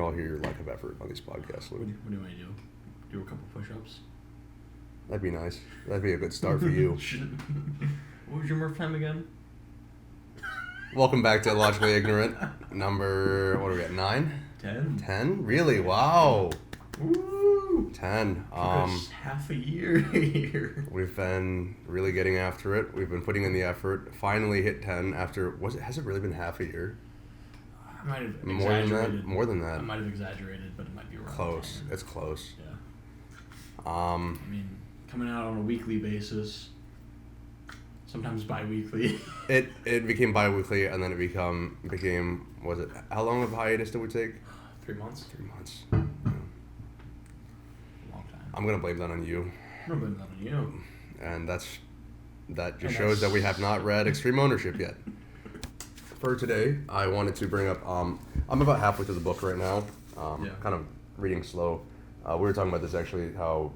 all hear your lack of effort on these podcasts, Luke. What do you want to do? Do a couple push-ups? That'd be nice. That'd be a good start for you. What was your Murph time again? Welcome back to Illogically Ignorant. Number, what are we at, 9? 10. 10? Really? Wow. Woo! 10. Took half a year here. We've been really getting after it. We've been putting in the effort. Finally hit 10 after, has it really been half a year? I might have exaggerated. More than that. I might have exaggerated, but it might be wrong. Close. It's close. Yeah. I mean, coming out on a weekly basis, sometimes bi-weekly. It became bi-weekly, and then it became, was it, how long of a hiatus did we take? 3 months. 3 months. A long time. I'm going to blame that on you. I'm going to blame that on you. And that just shows that we have not read Extreme Ownership yet. For today, I wanted to bring up, I'm about halfway through the book right now, kind of reading slow. We were talking about this actually, how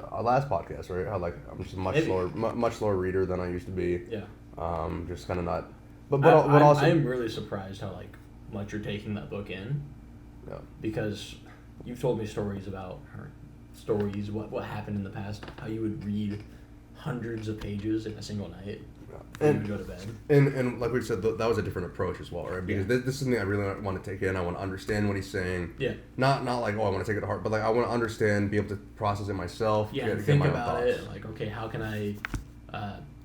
our last podcast, right? How I'm just a much slower reader than I used to be. Yeah. Just kind of not. I'm really surprised how much you're taking that book in. Yeah. Because you've told me stories about what happened in the past, how you would read hundreds of pages in a single night. And you would go to bed. And like we said, that was a different approach as well, right? Because this is something I really want to take in. I want to understand what he's saying. Yeah. Not like, I want to take it to heart, but I want to understand, be able to process it myself. Yeah, and think about it. Okay, how can I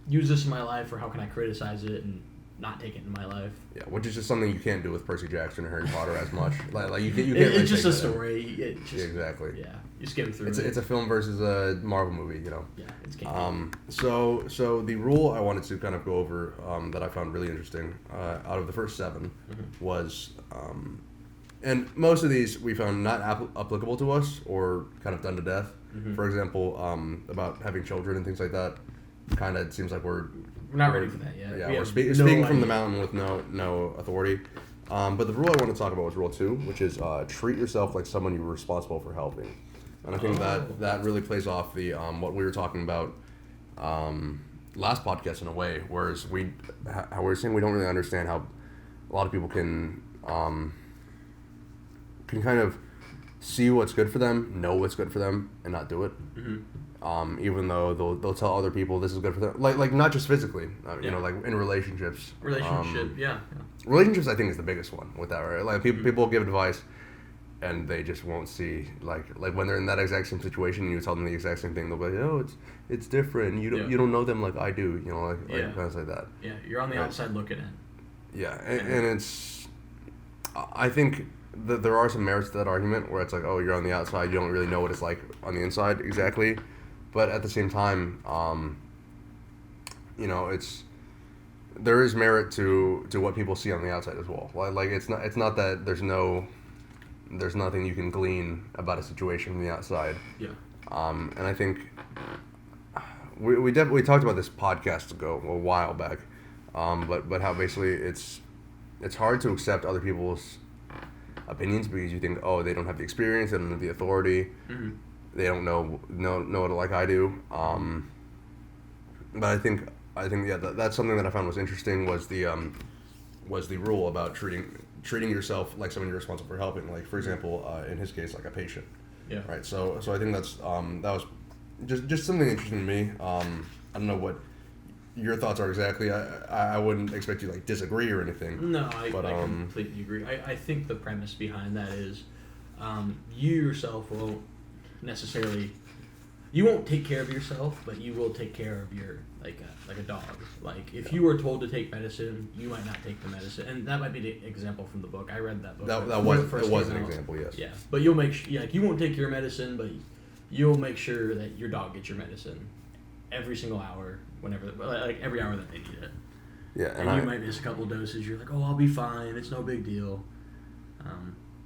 use this in my life, or how can I criticize it and not take it in my life? Yeah, which is just something you can't do with Percy Jackson or Harry Potter as much. You can't. It's just a story. Exactly. Yeah, you skim through. It's a film versus a Marvel movie, you know. Yeah, it's game. So the rule I wanted to kind of go over that I found really interesting out of the first 7 was, and most of these we found not applicable to us or kind of done to death. For example, about having children and things like that. Kind of seems like we're not ready for that yet. Yeah, we're speaking from the mountain with no authority. But the rule I want to talk about was rule 2, which is treat yourself like someone you're responsible for helping. And I think that really plays off the what we were talking about last podcast in a way, whereas how we were saying we don't really understand how a lot of people can kind of see what's good for them, know what's good for them, and not do it. Even though they'll tell other people this is good for them, like not just physically, you know, like in relationships. Relationships, I think, is the biggest one with that, right? Like people give advice, and they just won't see like when they're in that exact same situation, and you tell them the exact same thing, they'll be like, oh, it's different. You don't know them like I do, you know, like kind of like that. Yeah, you're on the outside looking in. Yeah, and it's, I think that there are some merits to that argument where it's like, oh, you're on the outside, you don't really know what it's like on the inside exactly. But at the same time, you know, there is merit to what people see on the outside as well. Like it's not that there's nothing you can glean about a situation from the outside. Yeah. And I think we definitely talked about this podcast ago a while back, but how basically it's hard to accept other people's opinions because you think, oh, they don't have the experience, they don't have the authority. They don't know it like I do. But I think yeah, that's something that I found was interesting was the rule about treating yourself like someone you're responsible for helping. Like, for example, in his case, like a patient. Yeah. Right. So I think that was just something interesting to me. I don't know what your thoughts are exactly. I wouldn't expect you to disagree or anything. No, I completely agree. I think the premise behind that is you yourself won't take care of yourself, but you will take care of your like a dog. Like if you were told to take medicine, you might not take the medicine, and that might be the example from the book. I read that book. That was an example, yes. Yeah, but you'll make you won't take your medicine, but you'll make sure that your dog gets your medicine every single hour, every hour that they need it. Yeah, and you might miss a couple doses. You're like, oh, I'll be fine. It's no big deal.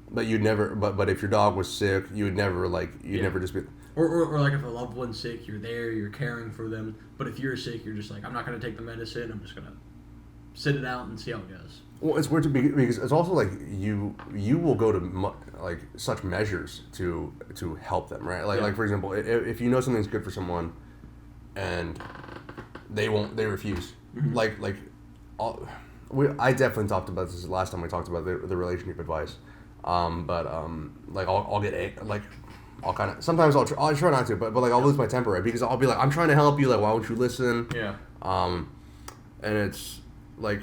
But you'd never. But if your dog was sick, you would never never just be. Or like if a loved one's sick, you're there, you're caring for them. But if you're sick, you're just like, I'm not going to take the medicine. I'm just going to sit it out and see how it goes. Well, it's weird because it's also like you will go to such measures to help them, right? Like for example, if you know something's good for someone, and they refuse. I definitely talked about this last time we talked about the relationship advice. Like I'll get like I'll kind of sometimes I'll try not to, but like I'll lose my temper, right? Because I'll be like, I'm trying to help you, like why won't you listen? Yeah. And it's like,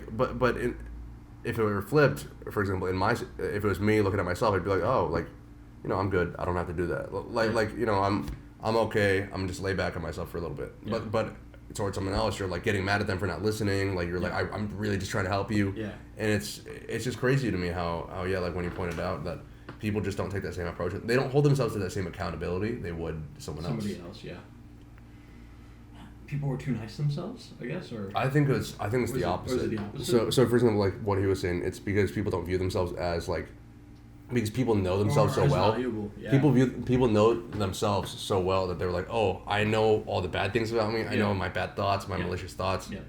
if it were flipped, for example, if it was me looking at myself, I'd be like, oh, like, you know, I'm good. I don't have to do that. Like you know, I'm okay. I'm just lay back on myself for a little bit. Yeah. But towards someone else, you're like getting mad at them for not listening. Like you're like, I'm really just trying to help you. Yeah. And it's just crazy to me how like when you pointed out that people just don't take that same approach. They don't hold themselves to that same accountability they would somebody else. Yeah. People were too nice to themselves, I guess, or I think it's the opposite. So for example, like what he was saying, it's because people don't view themselves as like, because people know themselves so well. Yeah. People know themselves so well that they're like, oh, I know all the bad things about me. I know my bad thoughts, my malicious thoughts. Yeah.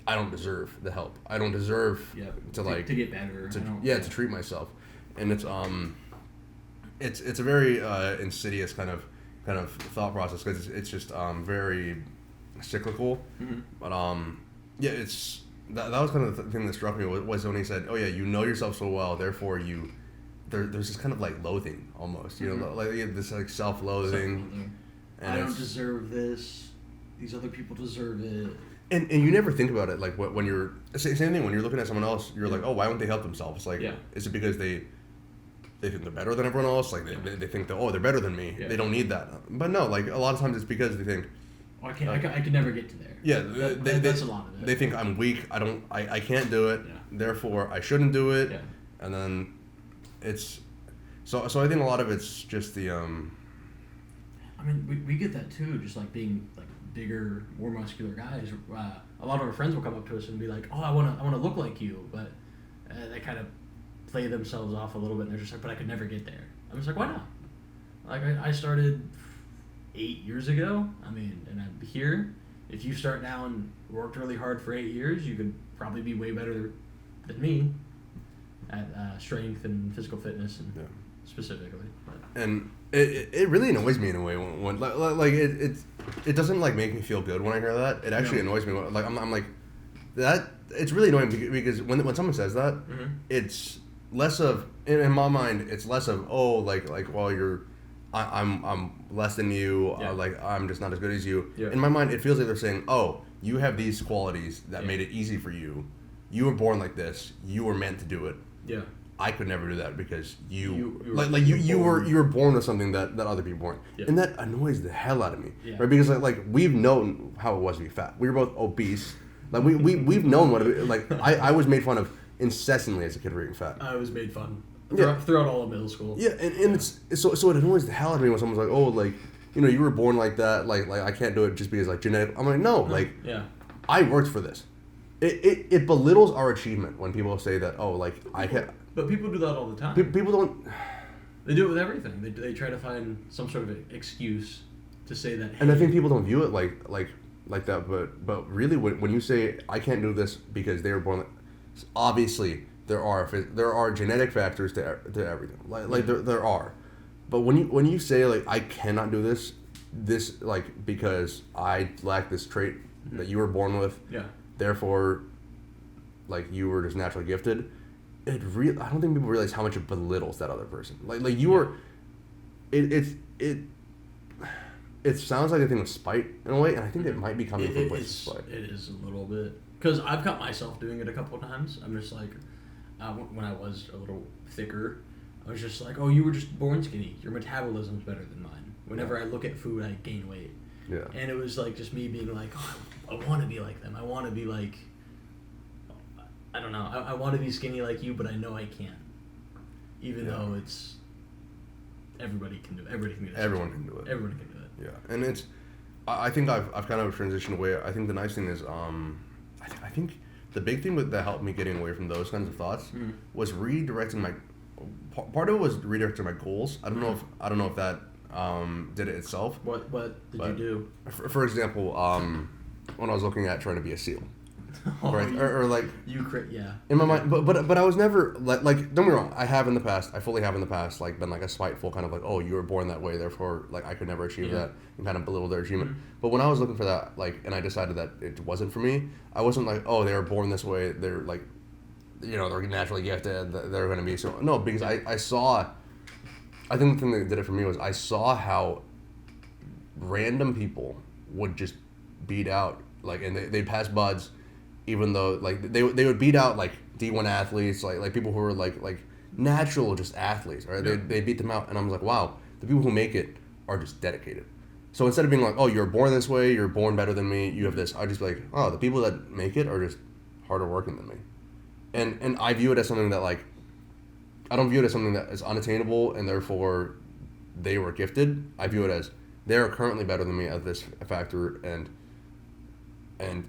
I don't deserve the help. I don't deserve to get better. To treat myself, and it's a very insidious kind of thought process because it's just very cyclical. Mm-hmm. But it's that was kind of the thing that struck me was when he said, oh yeah, you know yourself so well, therefore there's this kind of like loathing almost, you know, like this like self-loathing. And I don't deserve this. These other people deserve it. And you never think about it like when you're same thing when you're looking at someone else, you're like, oh, why won't they help themselves? Like, is it because they think they're better than everyone else? Like they think that, oh, they're better than me. Yeah. They don't need that. But no, like a lot of times it's because they think, I can never get to there. Yeah, that's a lot of it. They think I'm weak. I can't do it. Yeah. Therefore, I shouldn't do it. Yeah. And then it's so I think a lot of it's just the. I mean, we get that too. Just like being like bigger, more muscular guys. A lot of our friends will come up to us and be like, "Oh, I want to look like you," but they kind of play themselves off a little bit. And they're just like, "But I could never get there." I'm just like, "Why not?" Like I started 8 years ago. I mean, and I'm here. If you start now and worked really hard for 8 years, you could probably be way better than me at strength and physical fitness and specifically. But. And it really annoys me in a way when like it doesn't like make me feel good when I hear that. It actually annoys me. Like I'm like that. It's really annoying because when someone says that, mm-hmm. it's less of in my mind. It's less of like well you're. I'm less than you, like I'm just not as good as you. Yeah. In my mind, it feels like they're saying, oh, you have these qualities that made it easy for you. You were born like this. You were meant to do it. Yeah. I could never do that because you were born with something that other people weren't. Yeah. And that annoys the hell out of me. Yeah. Right? Because like we've known how it was to be fat. We were both obese. Like we've known what it, like I was made fun of incessantly as a kid for being fat. I was made fun. Throughout all of middle school. Yeah, and it's so it annoys the hell out of me when someone's like, oh, like, you know, you were born like that, like I can't do it just because like genetic. I'm like, no, like, I worked for this. It belittles our achievement when people say that, oh, like I can't. But people do that all the time. People don't. They do it with everything. They try to find some sort of excuse to say that. Hey, and I think people don't view it like that. But really, when you say I can't do this because they were born, obviously. There are genetic factors to everything. Like there are, but when you say like I cannot do this like because I lack this trait that you were born with. Yeah. Therefore, like you were just naturally gifted. I don't think people realize how much it belittles that other person. Like you were. It sounds like a thing of spite in a way, and I think it might be coming from a place of spite. It is a little bit because I've caught myself doing it a couple of times. I'm just like. When I was a little thicker, I was just like, oh, you were just born skinny. Your metabolism's better than mine. Whenever I look at food, I gain weight. Yeah. And it was like just me being like, oh, I want to be like them. I want to be like, I don't know. I want to be skinny like you, but I know I can't. Even though it's, everybody can do it. Everybody can do it. Everyone can do it. Everyone can do it. Yeah. And it's, I think I've kind of transitioned away. I think the nice thing is, I think the big thing that helped me getting away from those kinds of thoughts was redirecting my. Part of it was redirecting my goals. I don't know if that did it itself. What did you do? For example, when I was looking at trying to be a SEAL. Right? Or like in my mind, but I was never like don't be wrong. I fully have in the past like been like a spiteful kind of like, oh, you were born that way, therefore like I could never achieve that, and kind of belittle their achievement. Mm-hmm. But when I was looking for that, like, and I decided that it wasn't for me, I wasn't like, oh, they were born this way. They're like, they're naturally gifted, they're going to be so. No, because I saw, I think the thing that did it for me was I saw how random people would just beat out, like, and they'd pass buds, even though, like, they would beat out, like, D1 athletes, like people who were, like natural just athletes, right? Yeah. They beat them out, and I was like, wow, the people who make it are just dedicated. So instead of being like, oh, you're born this way, you're born better than me, you have this, I'd just be like, oh, the people that make it are just harder working than me. And I view it as something that, like, I don't view it as something that is unattainable and therefore they were gifted. I view it as they're currently better than me at this factor, and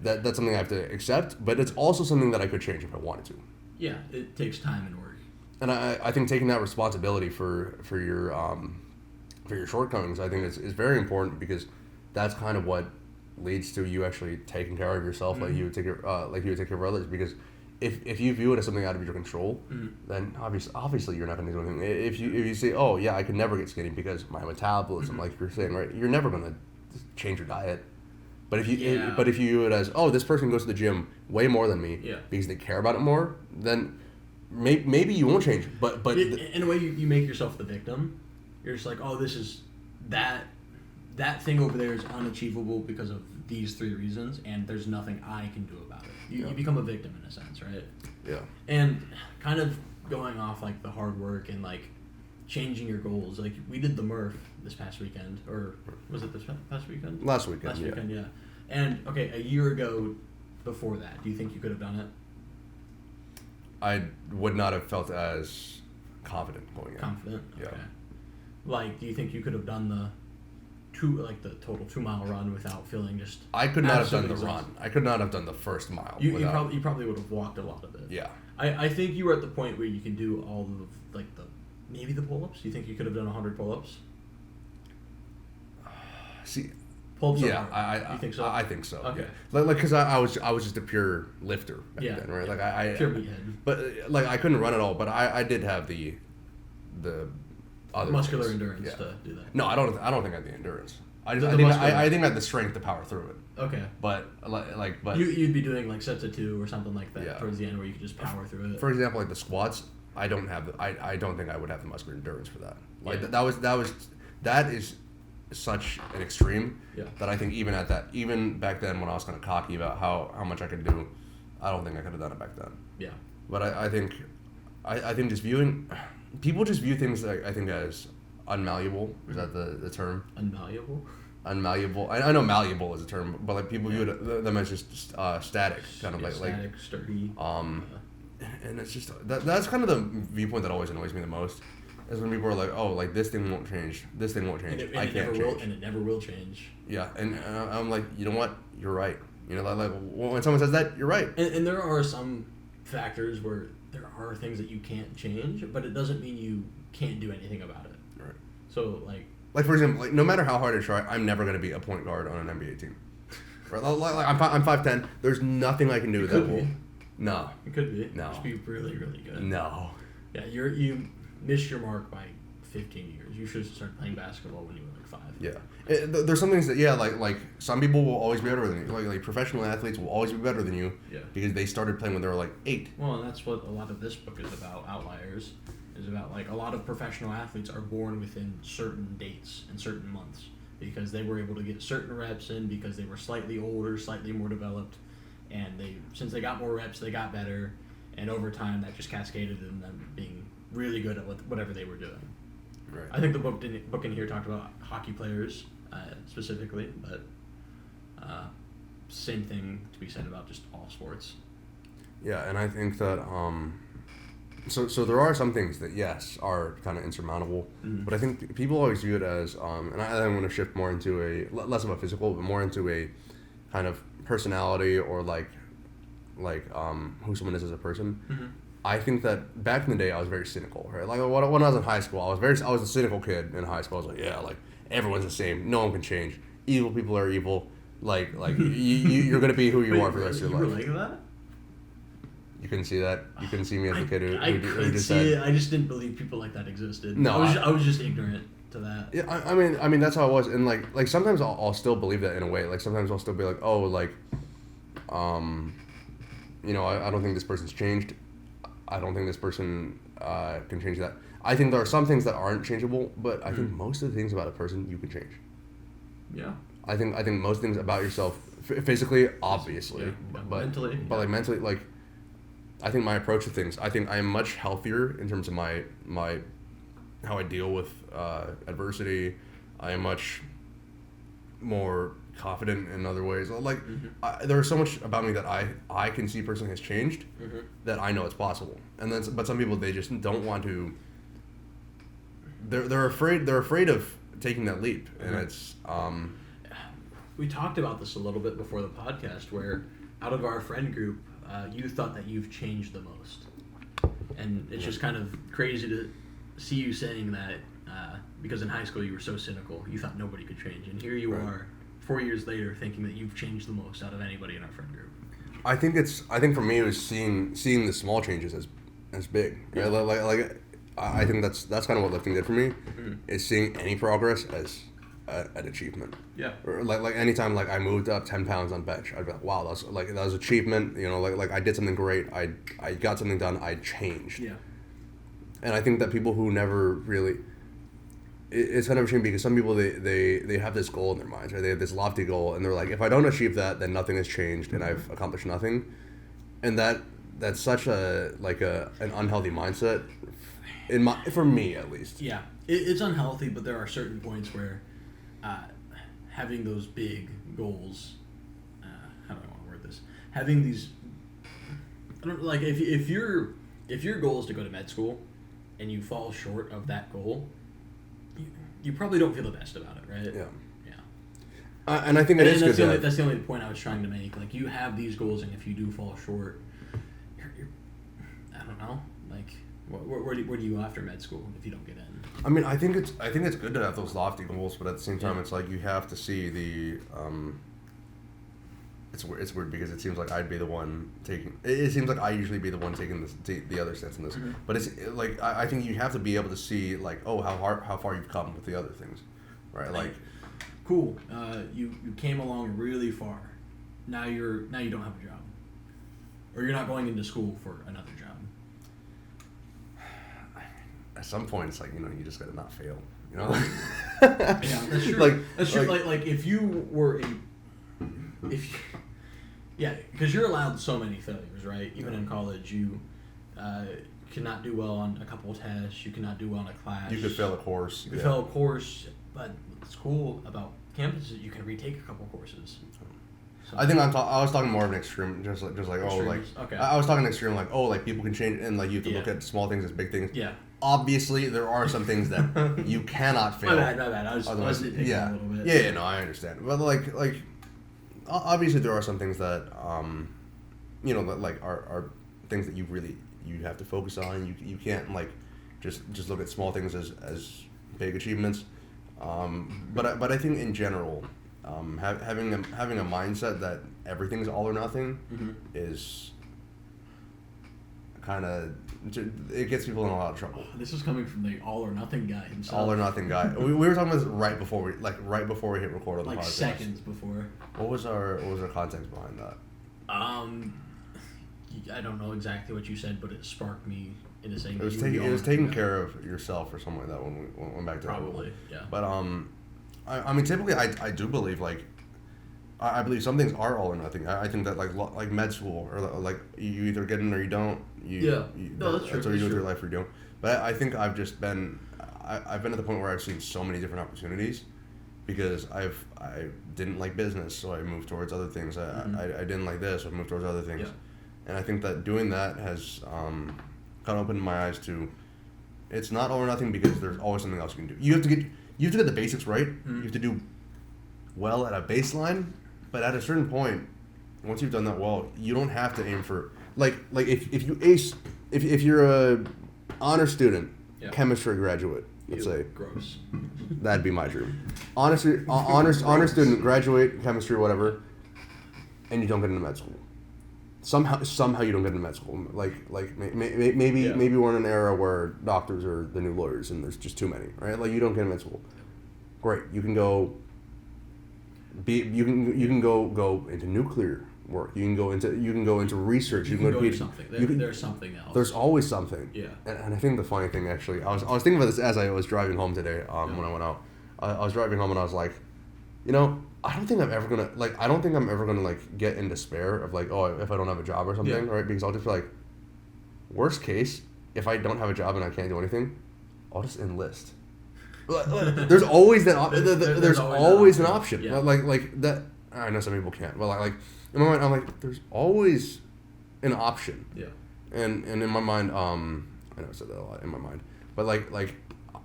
that's something I have to accept, but it's also something that I could change if I wanted to. Yeah, it takes time and work. And I think taking that responsibility for your shortcomings, I think is very important, because that's kind of what leads to you actually taking care of yourself, like you would take care of others. Because if you view it as something out of your control, then obviously you're not going to do anything. If you say, oh yeah, I could never get skinny because my metabolism, like you're saying, right, you're never going to change your diet. But if you view it as, oh, this person goes to the gym way more than me because they care about it more, then maybe you won't change. But in a way, you make yourself the victim. You're just like, oh, this is that thing over there is unachievable because of these 3 reasons, and there's nothing I can do about it. You become a victim in a sense, right? Yeah. And kind of going off, like, the hard work and, like, changing your goals. Like, we did the Murph this past weekend, or was it this past weekend? Last weekend, yeah. And, okay, a year ago before that, do you think you could have done it? I would not have felt as confident going in. Confident? Yeah. Okay. Like, do you think you could have done the total 2-mile run without feeling just... I could not have done the run. I could not have done the first mile. You probably would have walked a lot of it. Yeah. I think you were at the point where you can do all of, like, maybe the pull-ups. Do you think you could have done 100 pull-ups? See, pull-ups. Yeah, you think so? I think so. Okay. Yeah. Like, because I was just a pure lifter back then, right? Like I pure meathead. But like I couldn't run at all. But I did have the other muscular things. endurance to do that. No, I don't think I had the endurance. I think I had the strength to power through it. Okay. But you'd be doing like sets of 2 or something like that towards the end, where you could just power through it. For example, like the squats, I don't think I would have the muscular endurance for that. Like that is such an extreme that I think even back then when I was kind of cocky about how much I could do, I don't think I could have done it back then. Yeah. But I think just viewing, people just view things I think as unmalleable. Is that the term? Unmalleable? Unmalleable. I know malleable is a term, but like people view them as just static, kind of static, sturdy. And it's just that's kind of the viewpoint that always annoys me the most. Is when people are like, oh, like this thing won't change. This thing won't change. I can't change. And it never will change. Yeah, and I'm like, you know what? You're right. You know, like when someone says that, you're right. And there are some factors where there are things that you can't change, but it doesn't mean you can't do anything about it. Right. So like for example, like no matter how hard I try, I'm never going to be a point guard on an NBA team. Right? Like I'm 5'10". There's nothing I can do with that ball. No. It could be. No. Just be really, really good. No. Yeah, you missed your mark by 15 years. You should have started playing basketball when you were like 5. Yeah. There's some things that, like some people will always be better than you. Like professional athletes will always be better than you because they started playing when they were like 8. Well, and that's what a lot of this book is about, Outliers, is about like a lot of professional athletes are born within certain dates and certain months because they were able to get certain reps in because they were slightly older, slightly more developed, and since they got more reps, they got better, and over time that just cascaded in them being really good at whatever they were doing. Right. I think the book in here talked about hockey players specifically, but same thing to be said about just all sports. Yeah, and I think that so there are some things that yes are kind of insurmountable, but I think people always view it as and I'm going to shift more into a less of a physical, but more into a kind of personality or like who someone is as a person. Mm-hmm. I think that back in the day I was very cynical, right? Like when I was in high school, I was a cynical kid in high school. I was like, like everyone's the same, no one can change. Evil people are evil. Like you're gonna be who you are for the rest of your life. You were like that? You couldn't see that. You couldn't see me as a kid who just see it. I just didn't believe people like that existed. No, I was just ignorant to that. Yeah, I mean that's how I was, and like sometimes I'll still believe that in a way. Like sometimes I'll still be like, oh, like, I don't think this person's changed. I don't think this person can change that. I think there are some things that aren't changeable, but I think most of the things about a person you can change. Yeah. I think most things about yourself, physically, obviously, but mentally, like mentally, like I think my approach to things. I think I am much healthier in terms of my how I deal with adversity. I am much more confident in other ways. Like there's so much about me that I can see personally has changed that I know it's possible. And then, but some people, they just don't want to. They're afraid of taking that leap, and it's. We talked about this a little bit before the podcast, where out of our friend group, you thought that you've changed the most, and it's just kind of crazy to see you saying that because in high school you were so cynical, you thought nobody could change, and here you are, 4 years later, thinking that you've changed the most out of anybody in our friend group. I think for me it was seeing the small changes as big. Right? Like I think that's kind of what lifting did for me, is seeing any progress as an achievement. Yeah. Or like anytime like I moved up 10 pounds on bench, I'd be like, wow, that was achievement. You know, like I did something great. I got something done. I changed. Yeah. And I think that people who never really, it's kind of a shame because some people they have this goal in their minds, right? They have this lofty goal, and they're like, if I don't achieve that, then nothing has changed, and I've accomplished nothing. And that's such an unhealthy mindset, for me at least. Yeah, it's unhealthy, but there are certain points where having those big goals, how do I want to word this? Having these, I don't like if your goal is to go to med school, and you fall short of that goal, you probably don't feel the best about it, right? Yeah. Yeah. And I think it is good. That's the only point I was trying to make. Like, you have these goals, and if you do fall short, you're I don't know. Like, where do you go after med school if you don't get in? I mean, I think it's good to have those lofty goals, but at the same time, it's like you have to see the. It's weird because it seems like I'd be the one taking. It seems like I usually be the one taking the other steps in this, but it's like I think you have to be able to see like, oh, how far you've come with the other things, right? Like, cool. You came along really far. Now you don't have a job, or you're not going into school for another job. At some point, it's like, you know, you just gotta not fail. You know. Yeah, that's true. That's true. Like if you were because you're allowed so many failures, right? Even in college, you cannot do well on a couple of tests. You cannot do well on a class. You could fail a course. You could fail a course, but what's cool about campus is you can retake a couple courses. So, I think I was talking more of an extreme, just like oh, like okay. I was talking extreme, like, oh, like people can change, and like you have to look at small things as big things. Yeah. Obviously, there are some things that you cannot fail. My bad. I was nitpicking a little bit. Yeah, no, I understand. But like obviously there are some things that you know, that like are things that you have to focus on. You can't like just look at small things as big achievements. But I think in general, having a mindset that everything's all or nothing is kind of, it gets people in a lot of trouble. This is coming from the all or nothing guy himself. All or nothing guy. we were talking about this right before we hit record on the podcast. Like seconds before. What was our context behind that? I don't know exactly what you said, but it sparked me into saying it was taking care of yourself or something like that when we went back to probably, yeah. But I mean, typically I do believe like I believe some things are all or nothing. I think that like med school or like you either get in or you don't. No, that's true. That's what you do with your life or you don't. But I think I've been at the point where I've seen so many different opportunities because I didn't like business, so I moved towards other things. I didn't like this, so I moved towards other things. Yeah. And I think that doing that has kind of opened my eyes to it's not all or nothing because there's always something else you can do. You have to get the basics right. You have to do well at a baseline, but at a certain point, once you've done that well, you don't have to aim for like if you ace if you're a honor student, chemistry graduate, let's say. Gross. That'd be my dream. Honor student, graduate, chemistry, whatever, and you don't get into med school. Somehow you don't get into med school. Maybe we're in an era where doctors are the new lawyers and there's just too many, right? Like you don't get into med school. Great, you can go. You can go into nuclear work. You can go into research. You can go into something. There's something else. There's always something. Yeah. And I think the funny thing, actually, I was thinking about this as I was driving home today. When I went out, I was driving home and I was like, I don't think I'm ever gonna get in despair of like, oh, if I don't have a job or something, right? Because I'll just be like, worst case, if I don't have a job and I can't do anything, I'll just enlist. There's always that. There's always an option. Yeah. Like that. I know some people can't, but like in my mind, I'm like, there's always an option. Yeah. And in my mind, I know I said that a lot in my mind, but like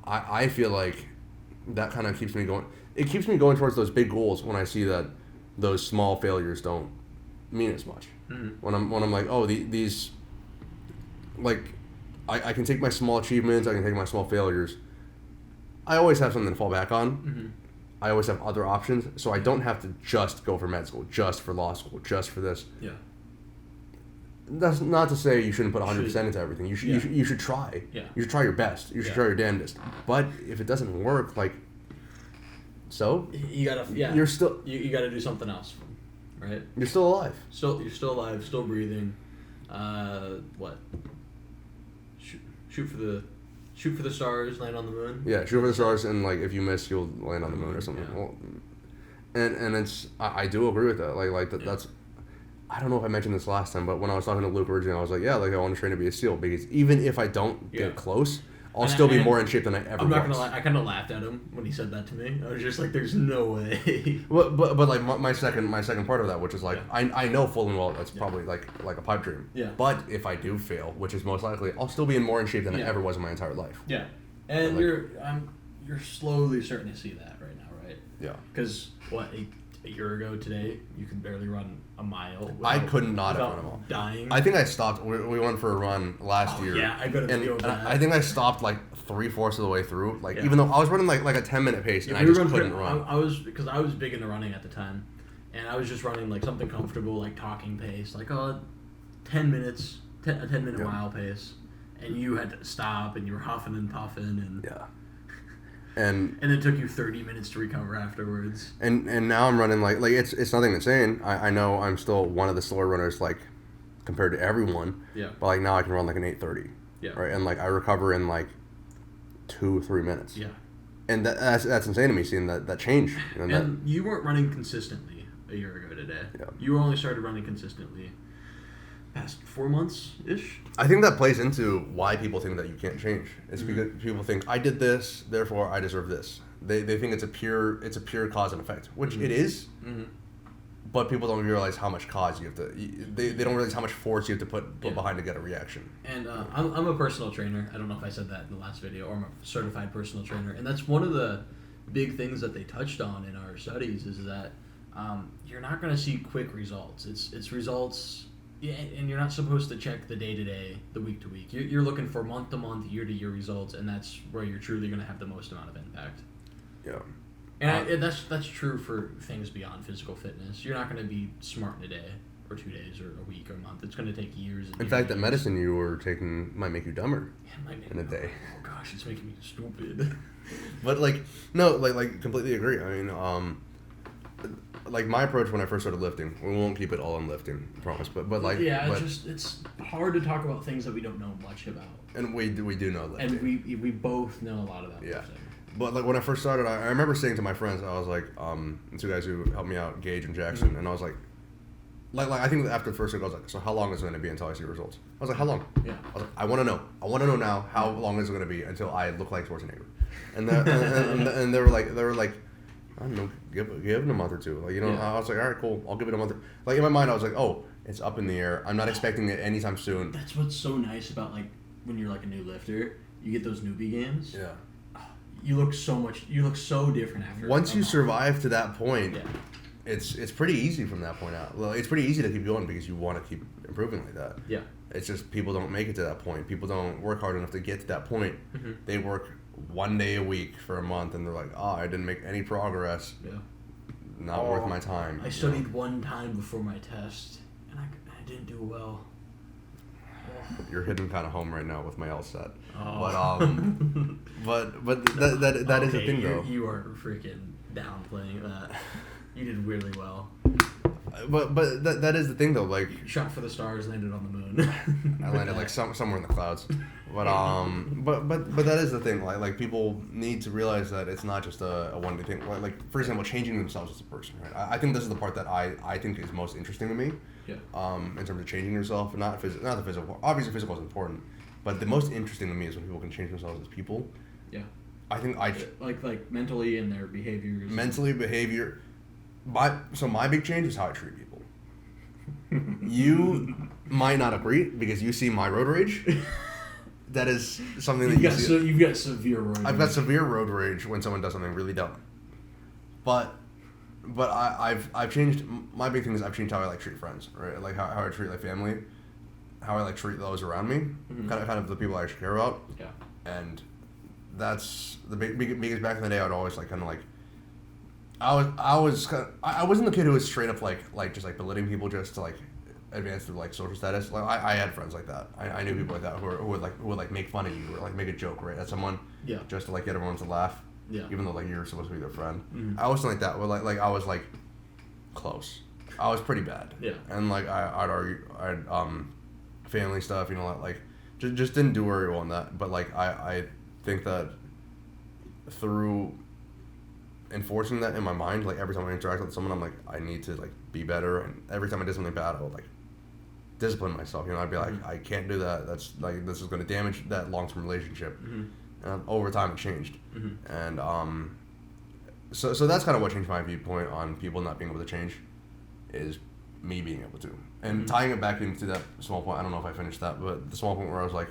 I feel like that kind of keeps me going. It keeps me going towards those big goals when I see that those small failures don't mean as much. Mm-hmm. When I'm like, oh, these like I can take my small achievements, I can take my small failures. I always have something to fall back on. Mm-hmm. I always have other options, so I don't have to just go for med school, just for law school, just for this. Yeah. That's not to say you shouldn't put 100% into everything. You should try. Yeah. You should try your best. You should try your damnedest. But if it doesn't work, so you gotta you're still you gotta do something else, right? You're still alive. You're still alive, still breathing. What? Shoot for the stars, land on the moon. Yeah, shoot for the stars, and if you miss, you'll land on the moon or something. Yeah. Well, and it's I do agree with that. That's I don't know if I mentioned this last time, but when I was talking to Luke originally, I was like, I want to train to be a SEAL because even if I don't get close, I'll still be more in shape than I ever was. I'm not gonna lie, I kind of laughed at him when he said that to me. I was just like, "There's no way." But my second part of that, which is I know full and well that's probably like a pipe dream. Yeah. But if I do fail, which is most likely, I'll still be more in shape than I ever was in my entire life. Yeah. And you're slowly starting to see that right now, right? Yeah. Because a year ago today, you could barely run a mile. I could not have run a mile. Dying. I think I stopped. We went for a run last year. Yeah, I got a video of that. I think I stopped 3/4 of the way through. Even though I was running like a 10-minute pace, and I just couldn't run. I was big into running at the time, and I was just running something comfortable, talking pace, 10 minutes, a 10-minute mile pace, and you had to stop, and you were huffing and puffing, and and it took you 30 minutes to recover afterwards. And now I'm running it's nothing insane. I know I'm still one of the slower runners compared to everyone. Yeah. But now I can run an 8:30. Yeah. Right, and I recover in 2-3 minutes. Yeah. And that's insane to me seeing that change. And you weren't running consistently a year ago today. Yeah. You only started running consistently past 4 months ish. I think that plays into why people think that you can't change. It's because people think I did this, therefore I deserve this. They think it's a pure cause and effect, which it is. Mm-hmm. But people don't realize how much cause you have to. They don't realize how much force you have to put behind to get a reaction. And I'm a personal trainer. I don't know if I said that in the last video, or I'm a certified personal trainer. And that's one of the big things that they touched on in our studies is that you're not going to see quick results. It's results. Yeah, and you're not supposed to check the day-to-day, the week-to-week. You're looking for month-to-month, year-to-year results, and that's where you're truly going to have the most amount of impact. Yeah. And that's true for things beyond physical fitness. You're not going to be smart in a day, or 2 days, or a week, or a month. It's going to take years. And in fact, that medicine you were taking might make you dumber in a day. Oh, gosh, it's making me stupid. But, no, completely agree. I mean, my approach when I first started lifting, we won't keep it all on lifting, I promise. But it's hard to talk about things that we don't know much about. And we do know lifting. And we both know a lot about lifting. But when I first started, I remember saying to my friends, I was like, two guys who helped me out, Gage and Jackson, mm-hmm. and I was like I think after the first week, I was like, so how long is it going to be until I see results? I was like, how long? Yeah. I was like, I want to know. I want to know now how long is it going to be until I look like Schwarzenegger? And and they were like, I don't know, give it a month or two. I was like, all right, cool, I'll give it a month. In my mind, I was like, oh, it's up in the air. I'm not expecting it anytime soon. That's what's so nice about when you're a new lifter, you get those newbie games. Yeah. You look so different after. Once you survive to that point, it's pretty easy from that point out. Well, it's pretty easy to keep going because you want to keep improving like that. Yeah. It's just people don't make it to that point. People don't work hard enough to get to that point. Mm-hmm. They work 1 day a week for a month, and they're like, I didn't make any progress. Yeah. Not worth my time. I studied one time before my test, and I didn't do well. You're hitting kind of home right now with my LSAT. Oh. But that is a thing though. You are freaking downplaying that. You did really well. But that is the thing though. Like, shot for the stars, landed on the moon. I landed like somewhere in the clouds. But that is the thing. Like people need to realize that it's not just a one day thing. Like for example, changing themselves as a person. Right. I think this is the part that I think is most interesting to me. Yeah. In terms of changing yourself, not the physical. Obviously, physical is important, but the most interesting to me is when people can change themselves as people. Yeah. I think like mentally and their behaviors. Mentally, behavior. My big change is how I treat people. You might not agree because you see my road rage. That is something that you see. You've got severe road rage. I've got severe road rage when someone does something really dumb. But I've changed. My big thing is I've changed how I like treat friends, right? Like how I treat like family, how I like treat those around me, kind of the people I actually care about. Yeah. And that's the because back in the day I'd always like kind of like. I wasn't the kid who was straight up like just like belittling people just to like advance through like social status. Like I had friends like that. I knew people like that who would make fun of you or like make a joke right at someone. Yeah. Just to like get everyone to laugh. Yeah. Even though like you're supposed to be their friend. Mm-hmm. I wasn't like that. But like I was like close. I was pretty bad. Yeah. And like I'd argue family stuff, you know, like just didn't do very well in that. But like I think that through enforcing that in my mind, like every time I interact with someone, I'm like, I need to like be better, and every time I did something bad, I would like discipline myself. You know, I'd be like, I can't do that. That's like this is going to damage that long-term relationship. And over time, it changed, and so that's kind of what changed my viewpoint on people not being able to change, is me being able to, and tying it back into that small point. I don't know if I finished that, but the small point where I was like,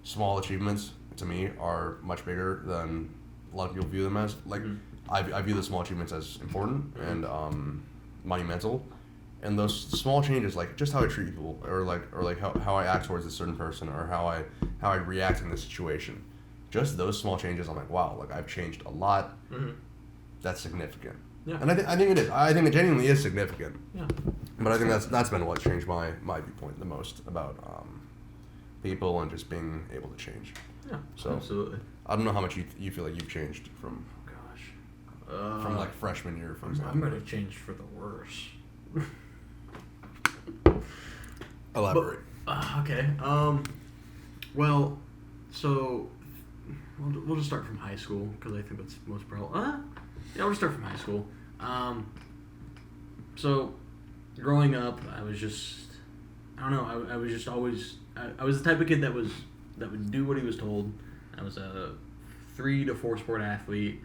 small achievements to me are much bigger than a lot of people view them as. Like. I view the small achievements as important and monumental, and those small changes, like just how I treat people, or like how I act towards a certain person, or how I react in this situation, just those small changes, I'm like, wow, like I've changed a lot. That's significant. Yeah. And I think it is. I think it genuinely is significant. Yeah. But I think that's been what changed my viewpoint the most about people and just being able to change. Yeah. So absolutely. I don't know how much you feel like you've changed from. From like freshman year, for example. I'm gonna change for the worse. Elaborate. Okay. Well, so we'll just start from high school because I think that's most probably. Yeah, we'll start from high school. So growing up, I was just, I don't know. I was just always. I was the type of kid that would do what he was told. I was a 3 to 4 sport athlete.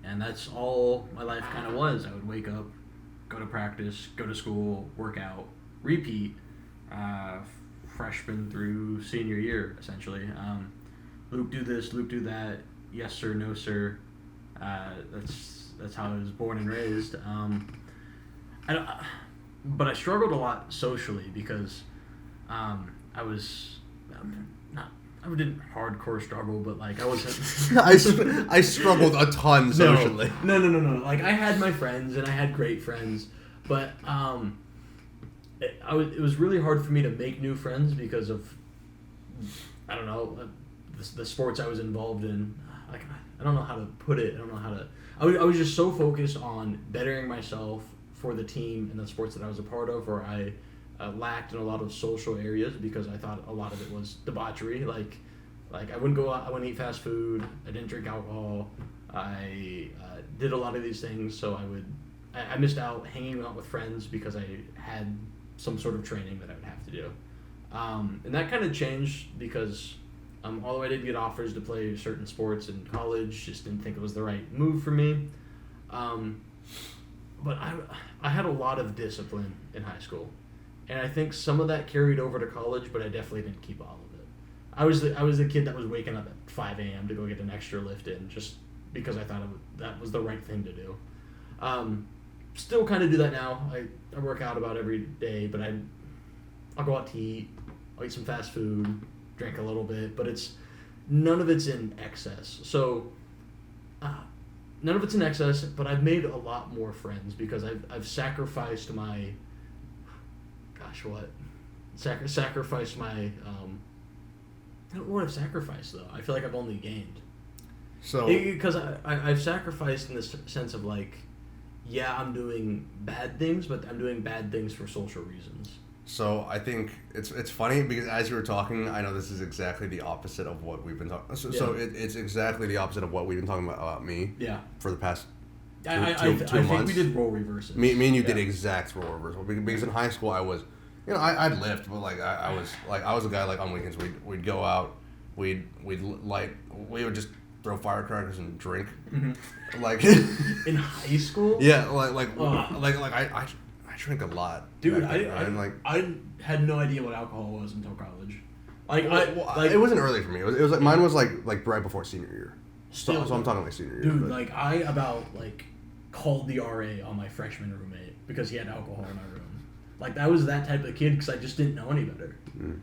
And that's all my life kind of was. I would wake up, go to practice, go to school, work out, repeat, freshman through senior year, essentially. Luke, do this, Luke, do that, yes sir, no sir. That's how I was born and raised. But I struggled a lot socially because I was I didn't hardcore struggle, but like I wasn't. I struggled a ton socially. No. Like I had my friends and I had great friends, but it was really hard for me to make new friends because of, I don't know, the sports I was involved in. Like I don't know how to put it. I don't know how to. I was just so focused on bettering myself for the team and the sports that I was a part of, or I lacked in a lot of social areas because I thought a lot of it was debauchery. Like I wouldn't go out, I wouldn't eat fast food, I didn't drink alcohol, I did a lot of these things, so I missed out hanging out with friends because I had some sort of training that I would have to do. And that kind of changed because although I did get offers to play certain sports in college, just didn't think it was the right move for me. But I had a lot of discipline in high school. And I think some of that carried over to college, but I definitely didn't keep all of it. I was the kid that was waking up at 5 a.m. to go get an extra lift in just because I thought that was the right thing to do. Still kind of do that now. I work out about every day, but I'll go out to eat. I'll eat some fast food, drink a little bit, but none of it's in excess. So none of it's in excess, but I've made a lot more friends because I've sacrificed my. Gosh, what? Sacrificed my. I don't know what I've sacrificed though. I feel like I've only gained. So because I've sacrificed in this sense of like, yeah, I'm doing bad things, but I'm doing bad things for social reasons. So I think it's funny because as you were talking, I know this is exactly the opposite of what we've been talking. So it's exactly the opposite of what we've been talking about me. Yeah. For the past two I months. think we did role reverses. Me and you did exact role reversal because in high school I was, I'd lift, but like I was a guy like on weekends we'd go out, we would just throw firecrackers and drink, like in high school. Yeah, I drink a lot, dude. I had no idea what alcohol was until college. It wasn't early for me. It was like mine was like right before senior year. So I'm talking like senior year. Dude, I called the RA on my freshman roommate because he had alcohol in our room. Like, I was that type of kid because I just didn't know any better.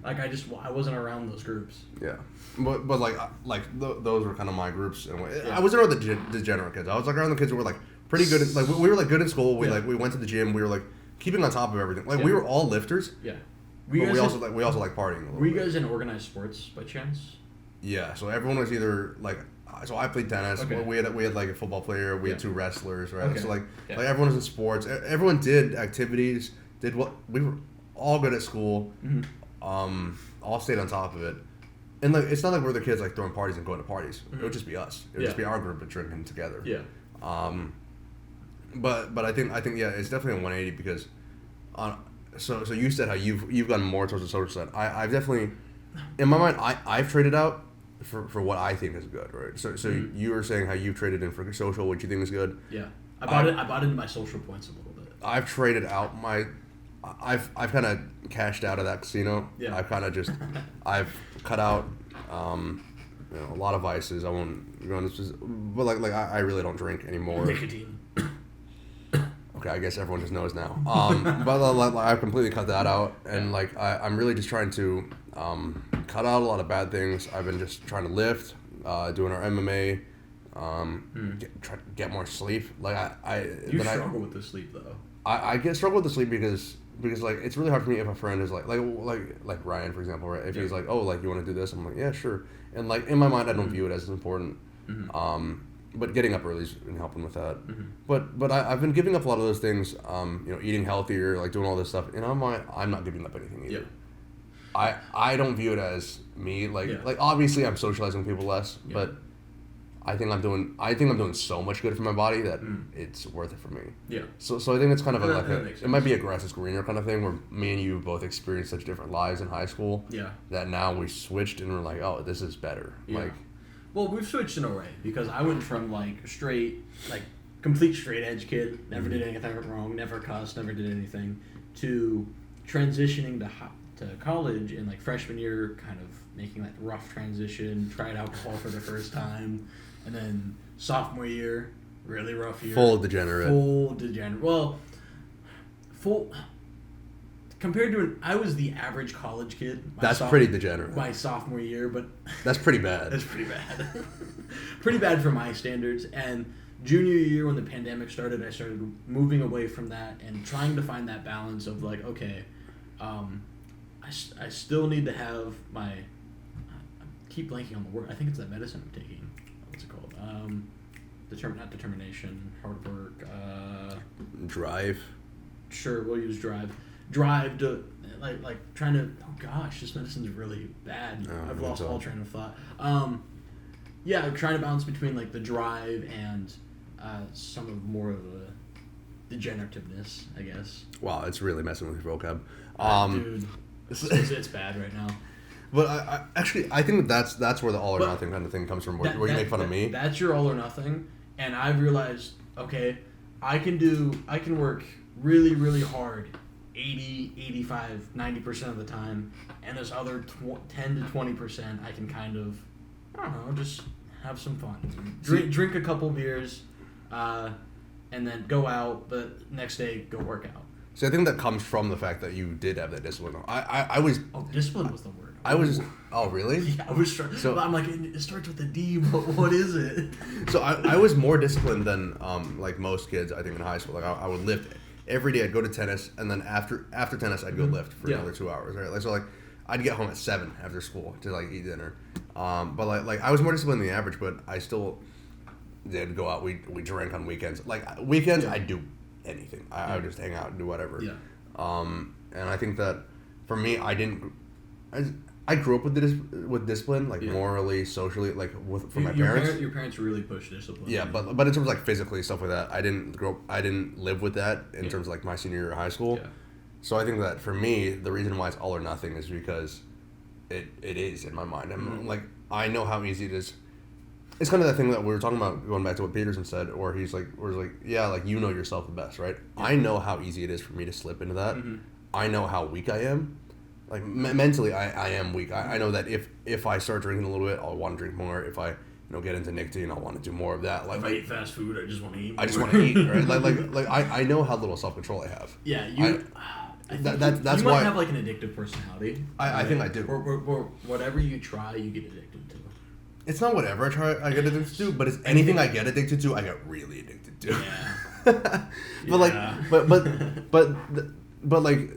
I wasn't around those groups. Yeah, but those were kind of my groups. And I wasn't around the degenerate kids. I was like around the kids who were like pretty good. We were like good in school. We went to the gym. We were like keeping on top of everything. We were all lifters. Yeah. We also like partying. Were you guys in organized sports by chance? Yeah. So everyone was either like. So I played tennis. Okay. We had like a football player. We had two wrestlers, right? Okay. So like everyone was in sports. Everyone did activities. We were all good at school. All stayed on top of it. And like it's not like we're the kids like throwing parties and going to parties. It would just be us. It would just be our group of drinking together. Yeah. But I think yeah, it's definitely a 180 because so you said how you've gotten more towards the social side. I've definitely in my mind I've traded out for what I think is good, right? So you were saying how you've traded in for social, what you think is good. Yeah, I bought into my social points a little bit. I've traded out I've kind of cashed out of that casino. Yeah. I've kind of just I've cut out a lot of vices. I won't go into this, but like I really don't drink anymore. Nicotine. Okay, I guess everyone just knows now. But I've completely cut that out, and I'm really just trying to cut out a lot of bad things. I've been just trying to lift, doing our MMA, try to get more sleep. You struggle with the sleep though. I get struggle with the sleep because like it's really hard for me if a friend is like Ryan, for example, right? If he's like, oh, like you want to do this, I'm like, yeah, sure. And like in my mind, I don't view it as important. But getting up early is helping with that. But I've been giving up a lot of those things. Eating healthier, like doing all this stuff. And I'm not giving up anything either. Yeah. I don't view it as me. Like obviously I'm socializing with people less, but I think I'm doing so much good for my body that it's worth it for me. Yeah. So I think it's kind of it might be a grass is greener kind of thing where me and you both experienced such different lives in high school. Yeah. That now we switched and we're like, oh, this is better. Yeah. Well, we've switched in a way because I went from complete straight edge kid, never did anything wrong, never cussed, never did anything, to transitioning to college in freshman year, kind of making that rough transition, tried alcohol for the first time, and then sophomore year, really rough year. Full degenerate. Well, compared to I was the average college kid. That's pretty degenerate. My sophomore year, but that's pretty bad. That's pretty bad. Pretty bad for my standards. And junior year, when the pandemic started, I started moving away from that and trying to find that balance of I still need to have my. I keep blanking on the word. I think it's that medicine I'm taking. What's it called? Not determination, hard work. Drive. Sure, we'll use drive. Drive to trying to. Oh gosh, this medicine's really bad. I've lost all train of thought. Trying to balance between the drive and some of more of the degenerativeness, I guess. Wow, it's really messing with your vocab. Dude, it's bad right now. But I think that's where the all or nothing kind of thing comes from, where you make fun of me. That's your all or nothing, and I've realized, okay, I can work really, really hard 80, 85, 90% of the time, and this other 10 to 20% I can kind of, I don't know, just have some fun. Drink a couple beers, and then go out, but next day go work out. So I think that comes from the fact that you did have that discipline. I was... Oh, discipline was the word. Oh, really? Yeah, I was trying. So I'm like, it starts with a D, but what is it? So I was more disciplined than most kids, I think, in high school. I would lift every day. I'd go to tennis, and then after tennis, I'd go lift for another 2 hours. Right? I'd get home at 7 after school to eat dinner. But I was more disciplined than the average, but I still did go out. We drank on weekends. Weekends, I'd do anything. I would just hang out and do whatever. Yeah. And I think that for me, I grew up with discipline, like morally, socially, like from my parents. Your parents really push discipline. Yeah, but in terms of like physically stuff like that, I didn't live with that in terms of like my senior year of high school. Yeah. So I think that for me, the reason why it's all or nothing is because it is in my mind. I'm like, I know how easy it is. It's kind of that thing that we were talking about, going back to what Peterson said, where he's like, yeah, like you know yourself the best, right? Yeah. I know how easy it is for me to slip into that. Mm-hmm. I know how weak I am. Like mentally, I am weak. I know that if I start drinking a little bit, I'll want to drink more. If I get into nicotine, I'll want to do more of that. Like if I eat fast food, I just want to eat more. I just want to eat, right? like I know how little self control I have. Yeah, you. That's you why might have like an addictive personality. I think I do. Or whatever you try, you get addicted to. It's not whatever I try, I get addicted to, but it's anything I get addicted to, I get really addicted to. Yeah. but like,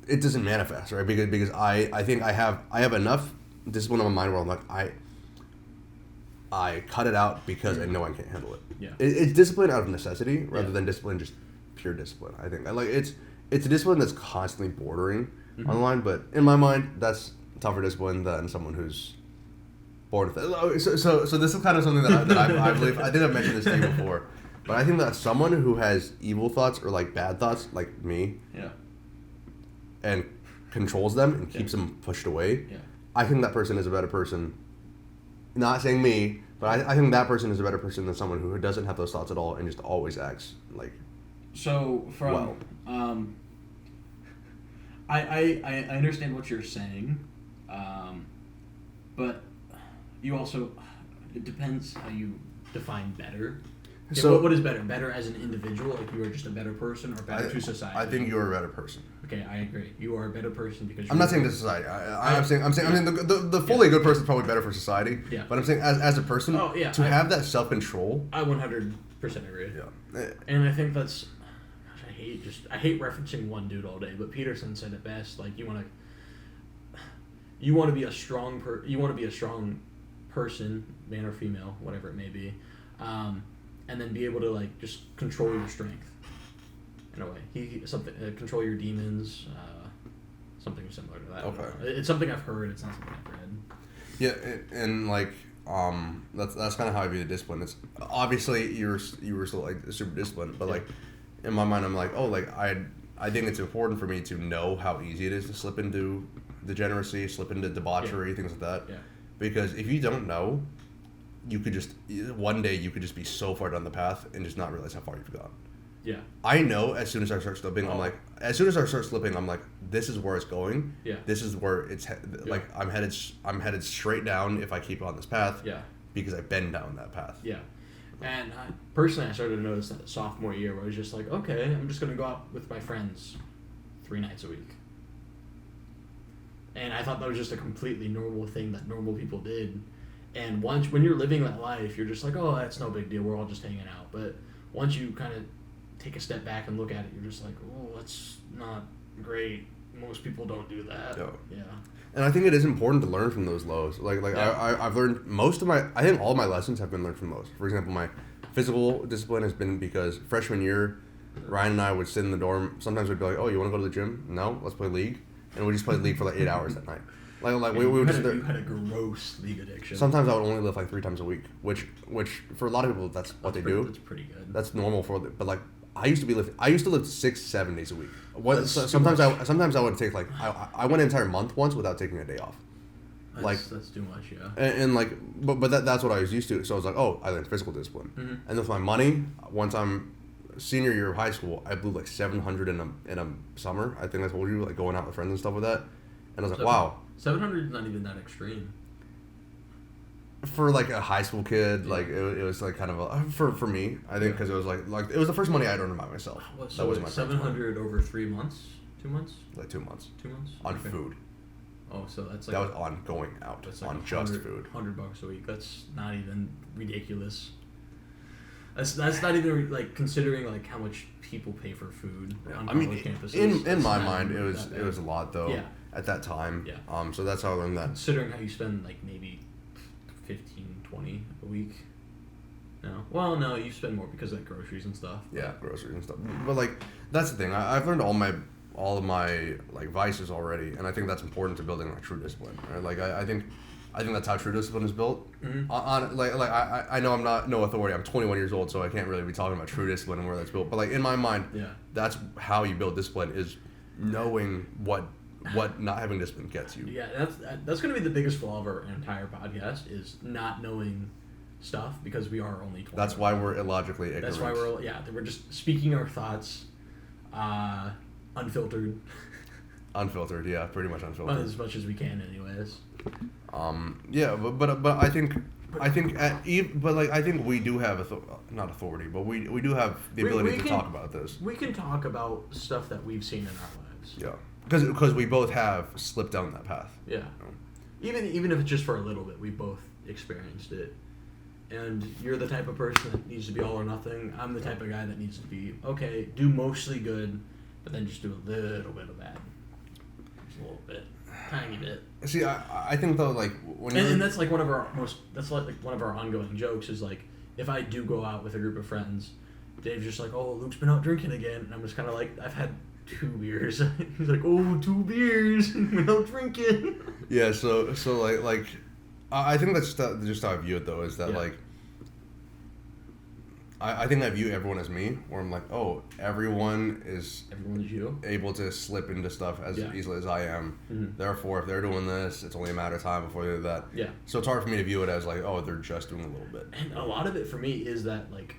it doesn't manifest, right? Because I think I have enough discipline on my mind where I'm like, I cut it out because I know I can't handle it. Yeah. It's discipline out of necessity rather than discipline, just pure discipline. I think it's a discipline that's constantly bordering on the line, but in my mind, that's tougher discipline than someone who's born with it. So this is kind of something that I believe. I think I've mentioned this to you before, but I think that someone who has evil thoughts or like bad thoughts, like me, and controls them and keeps them pushed away, I think that person is a better person. Not saying me, but I think that person is a better person than someone who doesn't have those thoughts at all and just always acts like. So I understand what you're saying, but you also, it depends how you define better. Okay, so what is better? Better as an individual, like you are just a better person, or better to society? I think you're a better person. Okay, I agree. You are a better person because I'm not saying to society. I'm saying the fully good person is probably better for society. Yeah. But I'm saying as a person, have that self control. I 100% agree. Yeah. And I think that's. I hate referencing one dude all day, but Peterson said it best. Like you want to be a strong person, man or female, whatever it may be, and then be able to like just control your strength in a way. Control your demons, something similar to that. Okay. It's something I've heard. It's not something I've read. Yeah, and like that's kind of how I view the discipline. It's obviously you were still like super disciplined, but like. In my mind, I'm like, oh, like I think it's important for me to know how easy it is to slip into degeneracy, slip into debauchery, things like that. Yeah. Because if you don't know, one day you could just be so far down the path and just not realize how far you've gone. Yeah. I know as soon as I start slipping, I'm like, this is where it's going. Yeah. This is where it's like I'm headed straight down if I keep on this path. Yeah. Because I've been down that path. Yeah. And personally, I started to notice that sophomore year where I was just like, okay, I'm just going to go out with my friends 3 nights a week. And I thought that was just a completely normal thing that normal people did. And when you're living that life, you're just like, oh, that's no big deal. We're all just hanging out. But once you kind of take a step back and look at it, you're just like, oh, that's not great. Most people don't do that. Yeah. And I think it is important to learn from those lows. I've learned I think all my lessons have been learned from those. For example, my physical discipline has been because freshman year, Ryan and I would sit in the dorm. Sometimes we'd be like, oh, you want to go to the gym? No, let's play League. And we just played League for like 8 hours at night. We would just. You had a gross League addiction. Sometimes I would only lift like 3 times a week, which for a lot of people that's what they do. That's pretty good. That's normal but like I used to lift 6-7 days a week. Sometimes I would take like I went an entire month once without taking a day off. That's too much, yeah. And like, but that's what I was used to. So I was like, oh, I learned physical discipline. Mm-hmm. And with my money, once I'm senior year of high school, I blew like $700 in a summer. I think I told you, like going out with friends and stuff with that. And I was like, wow. 700 is not even that extreme. For like a high school kid, like it was like kind of for me, I think, because it was like it was the first money I'd earned by myself. That was my 700 over 3 months, 2 months. Like 2 months. 2 months on food. Oh, so that's like that was on going out. That's like on just food. $100 a week. That's not even ridiculous. That's not even like considering like how much people pay for food on college campuses. In my mind, it was a lot though. Yeah. At that time. Yeah. So that's how I learned that. Considering how you spend like maybe 15, 20 a week. No. Well, no, you spend more because of like groceries and stuff. Yeah, groceries and stuff. But like that's the thing. I've learned all of my like vices already, and I think that's important to building like true discipline. Right? Like I think that's how true discipline is built. Mm-hmm. I know I'm not no authority. I'm 21 years old, so I can't really be talking about true discipline and where that's built. But like in my mind, that's how you build discipline is knowing what not having discipline gets you. Yeah, that's going to be the biggest flaw of our entire podcast is not knowing stuff because we are only 20. That's why we're illogically ignorant. That's why we're just speaking our thoughts, unfiltered. Unfiltered, yeah, pretty much unfiltered. As much as we can, anyways. Yeah, but I think we do have not authority, but we do have the ability to talk about this. We can talk about stuff that we've seen in our lives. Yeah, because we both have slipped down that path. Yeah, even if it's just for a little bit, we both experienced it. And you're the type of person that needs to be all or nothing. I'm the type of guy that needs to be okay, do mostly good, but then just do a little bit of bad. Just a little bit. Tiny bit. See, I think though, like when and that's like one of our one of our ongoing jokes is like if I do go out with a group of friends, Dave's just like, oh, Luke's been out drinking again, and I'm just kind of like, I've had 2 beers. He's like, oh, 2 beers, we're out drinking. Yeah, so like I think that's just how I view it though is that like. I think I view everyone as me, where I'm like, oh, everyone is you able to slip into stuff as easily as I am. Mm-hmm. Therefore, if they're doing this, it's only a matter of time before they do that. Yeah. So it's hard for me to view it as like, oh, they're just doing a little bit. And a lot of it for me is that like,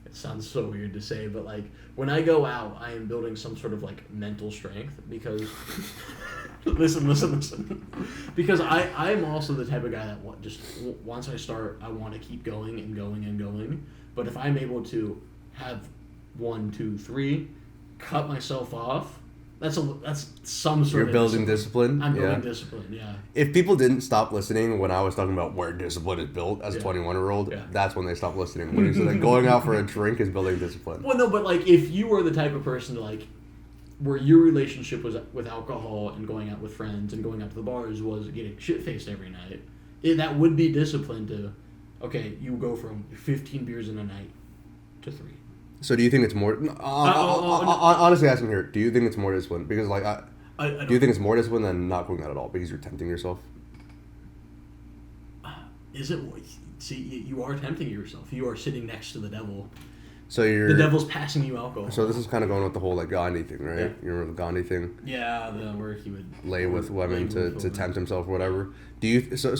it sounds so weird to say, but like when I go out, I am building some sort of like mental strength because. Listen. Because I'm also the type of guy that once I start, I want to keep going and going and going. But if I'm able to have 1, 2, 3, cut myself off, that's some sort of. You're building discipline. I'm building discipline. Yeah. If people didn't stop listening when I was talking about where discipline is built as a 21-year-old, that's when they stopped listening. When you said like going out for a drink is building discipline. Well, no, but like if you were the type of person to like. Where your relationship was with alcohol and going out with friends and going out to the bars was getting shit-faced every night, that would be discipline to, okay, you go from 15 beers in a night to 3. So do you think it's more... honestly asking here, do you think it's more discipline? Because like, do you think it's more discipline than not going out at all because you're tempting yourself? Is it? See, you are tempting yourself. You are sitting next to the devil. So the devil's passing you alcohol. So this is kind of going with the whole like Gandhi thing, right? Yeah. You remember the Gandhi thing? Yeah, where he would lay with women to tempt himself or whatever. Do you so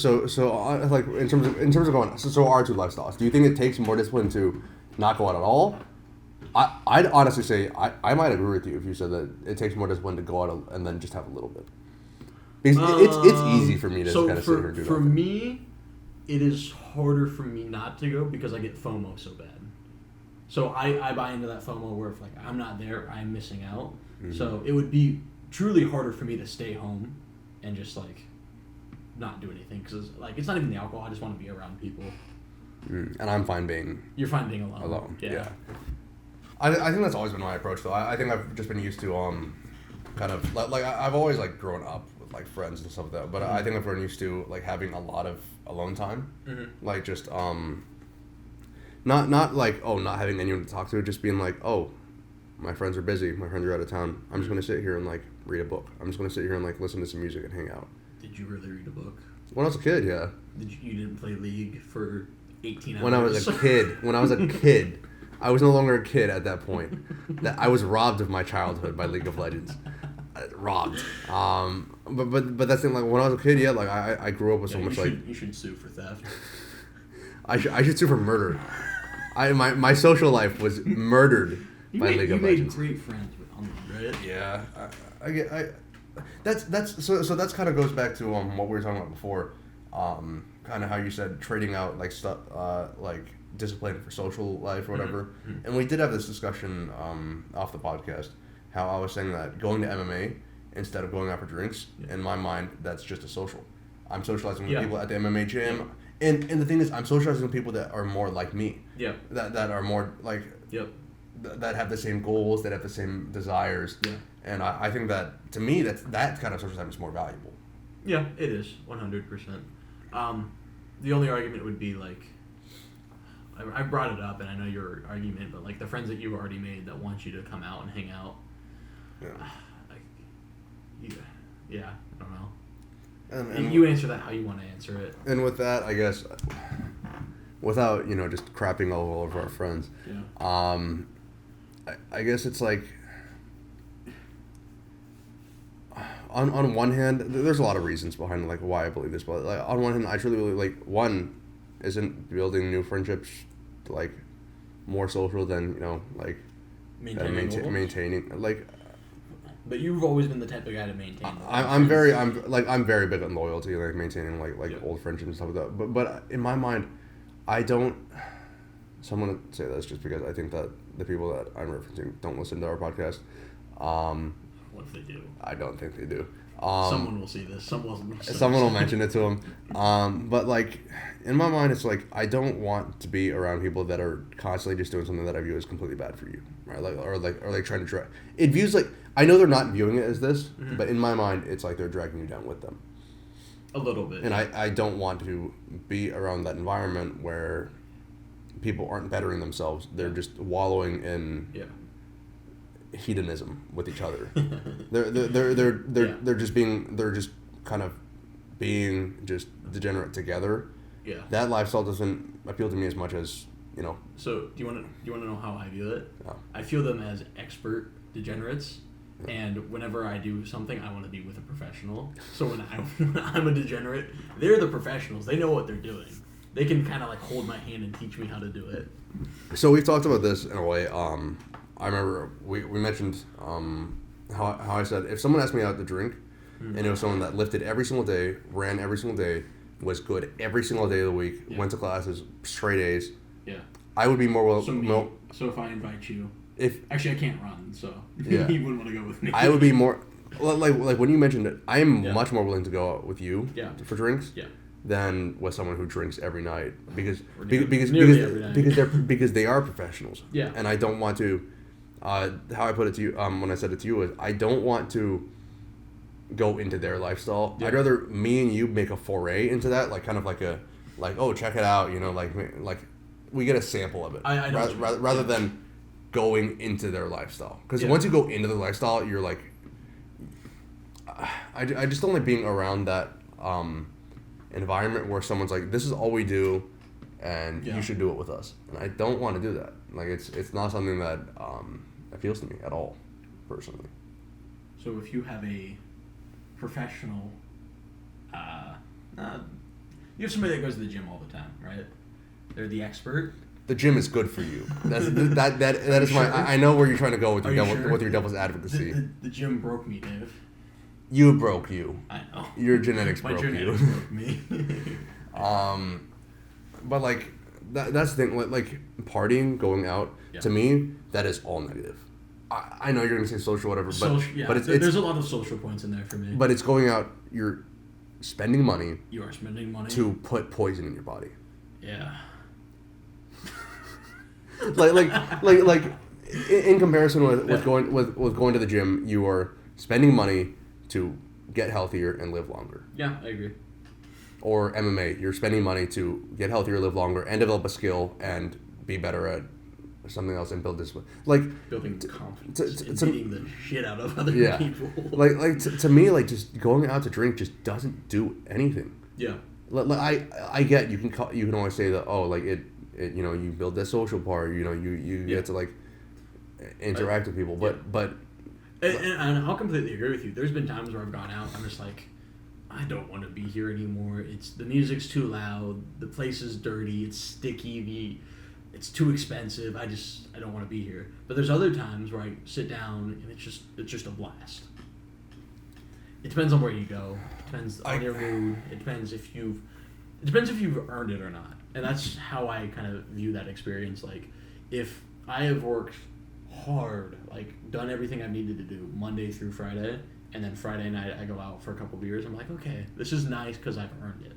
like in terms of going so our 2 lifestyles? Do you think it takes more discipline to not go out at all? I'd honestly say I might agree with you if you said that it takes more discipline to go out and then just have a little bit. Because it's easy for me to kind of sit here and do that. For me, it is harder for me not to go because I get FOMO so bad. So I buy into that FOMO where if like I'm not there, I'm missing out. Mm-hmm. So it would be truly harder for me to stay home and just like not do anything because like it's not even the alcohol. I just want to be around people. And I'm fine being. You're fine being alone. Alone. Yeah. I think that's always been my approach though. I think I've just been used to kind of like I've always like grown up with like friends and stuff like that. But I think I've grown used to like having a lot of alone time. Mm-hmm. Like just Not like, oh, not having anyone to talk to, just being like, oh, my friends are busy, my friends are out of town. I'm just going to sit here and, like, read a book. I'm just going to sit here and, like, listen to some music and hang out. Did you really read a book? When I was a kid, yeah. You didn't play League for 18 hours? When I was a kid. I was no longer a kid at that point. That I was robbed of my childhood by League of Legends. Robbed. But that's the thing, like, when I was a kid, yeah, like, I grew up with so much, like... You should sue for theft. I should sue for murder. My social life was murdered by League of Legends. You made great friends with online, right? Yeah, that's kind of goes back to what we were talking about before, kind of how you said trading out like stuff like discipline for social life or whatever. Mm-hmm. And we did have this discussion off the podcast, how I was saying that going to MMA instead of going out for drinks, in my mind, that's just a social. I'm socializing with people at the MMA gym. Yeah. And the thing is, I'm socializing with people that are more like me. Yeah. That are more like... Yep. That have the same goals, that have the same desires. Yeah. And I think that, to me, that kind of social time is more valuable. Yeah, it is. 100%. The only argument would be, like... I brought it up, and I know your argument, but like the friends that you've already made that want you to come out and hang out. Yeah. Yeah, I don't know. And you answer that how you want to answer it. And with that, I guess, without just crapping all over our friends. Yeah. I guess it's like. On one hand, there's a lot of reasons behind like why I believe this, but like on one hand, I truly believe like one isn't building new friendships like more social than like maintaining like. But you've always been the type of guy to maintain. I'm very big on loyalty, like maintaining like old friendships and stuff like that. But in my mind, I don't. So I'm gonna say this just because I think that the people that I'm referencing don't listen to our podcast. What if they do? I don't think they do. Someone will see this. Someone will mention it to them. But like in my mind, it's like I don't want to be around people that are constantly just doing something that I view as completely bad for you, right? Or trying to drag. It views like I know they're not viewing it as this, but in my mind, it's like they're dragging you down with them. A little bit. And I don't want to be around that environment where people aren't bettering themselves. They're just wallowing in. Yeah. Hedonism with each other. They're just kind of being just degenerate together. Yeah. That lifestyle doesn't appeal to me as much as So do you want to know how I view it? No. I feel them as expert degenerates, and whenever I do something, I want to be with a professional. So when I'm a degenerate, they're the professionals. They know what they're doing. They can kind of like hold my hand and teach me how to do it. So we've talked about this in a way. I remember we mentioned how I said if someone asked me out to drink, and it was someone that lifted every single day, ran every single day, was good every single day of the week, went to classes, straight A's. Yeah. I would be more willing. So if I invite you, actually I can't run, so you wouldn't want to go with me. I would be more like when you mentioned it. I am much more willing to go out with you for drinks. Yeah. Than with someone who drinks every night because they are professionals. Yeah. And I don't want to. How I put it to you when I said it to you was I don't want to go into their lifestyle. Yeah. I'd rather me and you make a foray into that, like kind of like oh, check it out, like we get a sample of it rather than going into their lifestyle. Because once you go into the lifestyle, you're like I just don't like being around that environment where someone's like, this is all we do and you should do it with us. And I don't want to do that. Like it's not something that appeals to me at all, personally. So if you have a professional, you have somebody that goes to the gym all the time, right? They're the expert. The gym is good for you. That is my. I know where you're trying to go with your devil's advocacy. The gym broke me, Dave. You broke you. I know. Your genetics broke you. My genetics broke me. But like that's the thing. Like partying, going out. Yeah. To me, that is all negative. I know you're gonna say social, whatever, but there's a lot of social points in there for me. But it's going out. You're spending money. You are spending money to put poison in your body. Yeah. like in comparison with going to the gym, you are spending money to get healthier and live longer. Yeah, I agree. Or MMA, you're spending money to get healthier, live longer, and develop a skill and be better at something else and build discipline. Like building confidence and beating the shit out of other people. To me, like just going out to drink just doesn't do anything. Yeah. Like I get you can always say that it you build that social part, you get to like interact with people, but and I'll completely agree with you. There's been times where I've gone out and I'm just like, I don't want to be here anymore. The music's too loud, the place is dirty, it's sticky, it's too expensive. I don't want to be here. But there's other times where I sit down and it's just a blast. It depends on where you go. It depends on your mood. It depends if you've earned it or not. And that's how I kind of view that experience. Like, if I have worked hard, like done everything I've needed to do Monday through Friday, and then Friday night I go out for a couple beers, I'm like, okay, this is nice because I've earned it.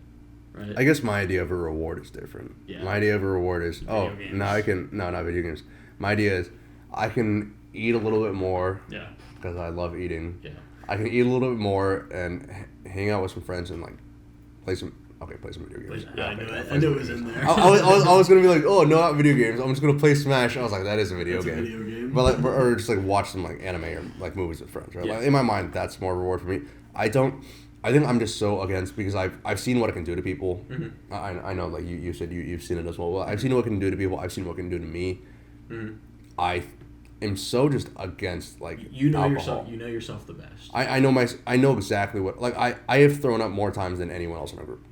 Right? I guess my idea of a reward is different. Yeah. My idea of a reward is, not video games. My idea is I can eat a little bit more. Yeah. Because I love eating. Yeah. I can eat a little bit more and hang out with some friends and like play some Okay, play some video games. I knew it was in there. I was gonna be like, oh no, not video games. I'm just gonna play Smash. I was like, that is a video game. A video game. But like, or just like watch some like anime or like movies with friends. Right? Yeah. Like, in my mind, that's more reward for me. I think I'm just so against because I've seen what it can do to people. Mm-hmm. I know like you said you've seen it as well. Well, I've seen what it can do to people. I've seen what it can do to me. Mm-hmm. I am so just against like alcohol. You know yourself the best. I know exactly what like I have thrown up more times than anyone else in our group.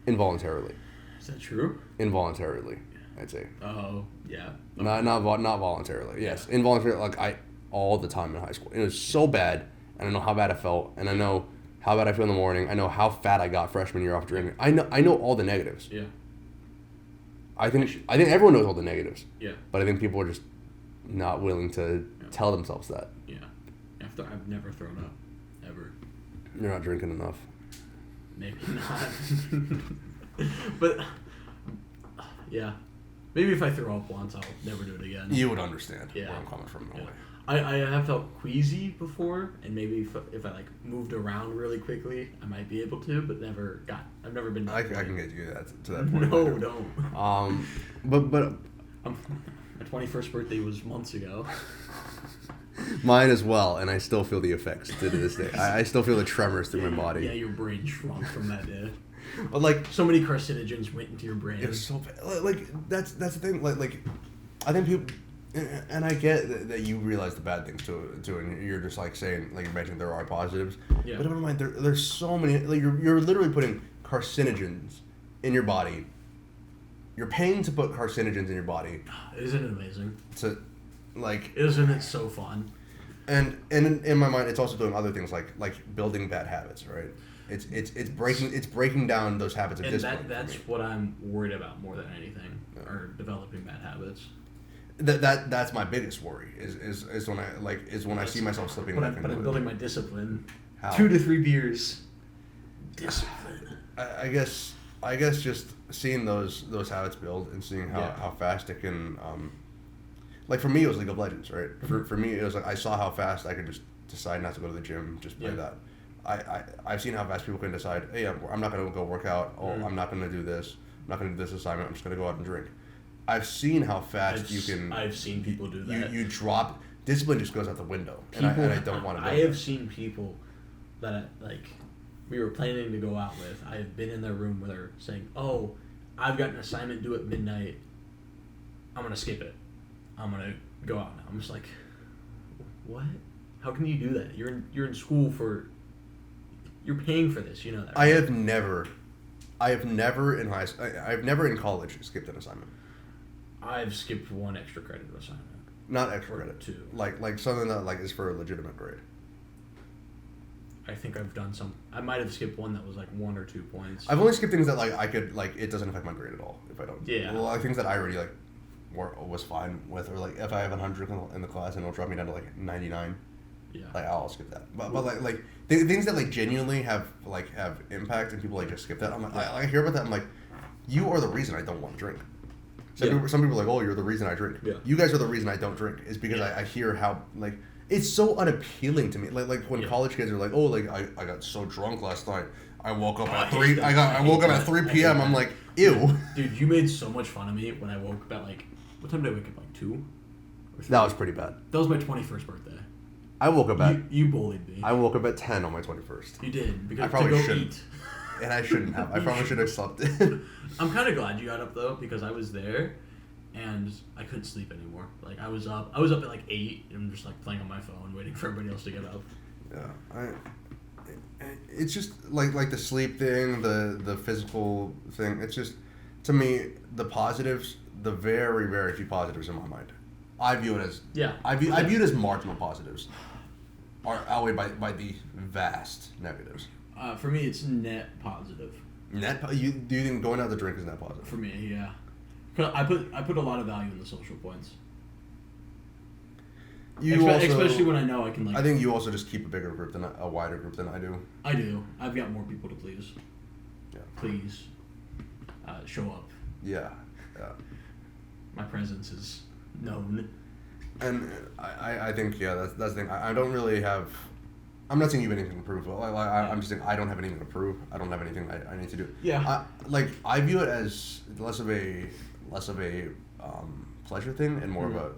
Involuntarily. Is that true? Involuntarily, I'd say. Oh yeah. Okay. Not voluntarily. Yes, involuntarily. Like all the time in high school. It was so bad, and I know how bad I felt, and I know how bad I feel in the morning. I know how fat I got freshman year off drinking. I know all the negatives. Yeah. I think everyone knows all the negatives. Yeah. But I think people are just not willing to tell themselves that. Yeah. I've never thrown up, ever. You're not drinking enough. Maybe not. But, yeah. Maybe if I throw up once, I'll never do it again. You would understand where I'm coming from. No way. I have felt queasy before, and maybe if I like moved around really quickly, I might be able to, but I've never been. I can get you to that point. No, later. don't. But my 21st birthday was months ago. Mine as well, and I still feel the effects to this day. I still feel the tremors through my body. Yeah, your brain shrunk from that day. But like so many carcinogens went into your brain. It was so bad. Like that's the thing. Like I think people, and I get that you realize the bad things too, and you're just like saying like you mentioned there are positives. Yeah. But in my mind, there's so many. Like you're literally putting carcinogens in your body. You're paying to put carcinogens in your body. Isn't it amazing? Isn't it so fun? And in my mind, it's also doing other things like building bad habits, right? It's breaking down those habits of discipline. And that's what I'm worried about more than anything, or developing bad habits. That's my biggest worry is when I see myself slipping. But I'm building my discipline. How? 2 to 3 beers. Discipline. I guess just seeing those habits build and seeing how fast it can. Like for me, it was League of Legends, right? For me, it was like I saw how fast I could just decide not to go to the gym, just play that. I've seen how fast people can decide, hey, I'm not going to go work out. Oh, I'm not going to do this. I'm not going to do this assignment. I'm just going to go out and drink. I've seen how fast you can. I've seen people do that. You drop discipline just goes out the window, and I don't want to. I have seen people that we were planning to go out with. I have been in their room where they're saying, "Oh, I've got an assignment due at midnight. I'm gonna skip it. I'm gonna go out now." I'm just like, what? How can you do that? You're in school for. You're paying for this, you know that. Right? I have never in college skipped an assignment. I've skipped 1 extra credit assignment. Not extra or credit. 2. Like something that is for a legitimate grade. I think I've done some. I might have skipped one that was 1 or 2 points. I've only skipped things that I could it doesn't affect my grade at all if I don't. Yeah. Well, things that I already was fine with, or if I have 100 in the class and it'll drop me down to 99. Yeah. I'll skip that. But things that genuinely have impact and people just skip that. I'm I hear about that. I'm like, you are the reason I don't want to drink. Some people are like, oh, you're the reason I drink. Yeah. You guys are the reason I don't drink. Is because I hear how it's so unappealing to me. Like when college kids are like, oh, I got so drunk last night. I woke up at 3. I woke up at 3 p.m. I'm like, ew. Dude, you made so much fun of me when I woke up at what time did I wake up? 2? Or 3? That was pretty bad. That was my 21st birthday. I woke up at. You bullied me. I woke up at 10 on my 21st. You did because I probably to go eat. And I shouldn't have. I probably should have slept. I'm kind of glad you got up though because I was there, and I couldn't sleep anymore. I was up at 8 and I'm just playing on my phone, waiting for everybody else to get up. Yeah, it's just like the sleep thing, the physical thing. It's just, to me, the positives, the very very few positives in my mind. I view it as I view it as marginal positives are outweighed by the vast negatives. For me, it's net positive. Do you think going out to drink is net positive? For me, yeah. I put a lot of value in the social points. Especially when I know I can I think you also just keep a bigger group than a wider group than I do. I do. I've got more people to please. Yeah. Please, show up. Yeah. My presence is known. And I think that's the thing. I don't really have I'm not saying you have anything to prove. I'm just saying I don't have anything to prove. I don't have anything I need to do. Yeah. I view it as less of a pleasure thing and more of a.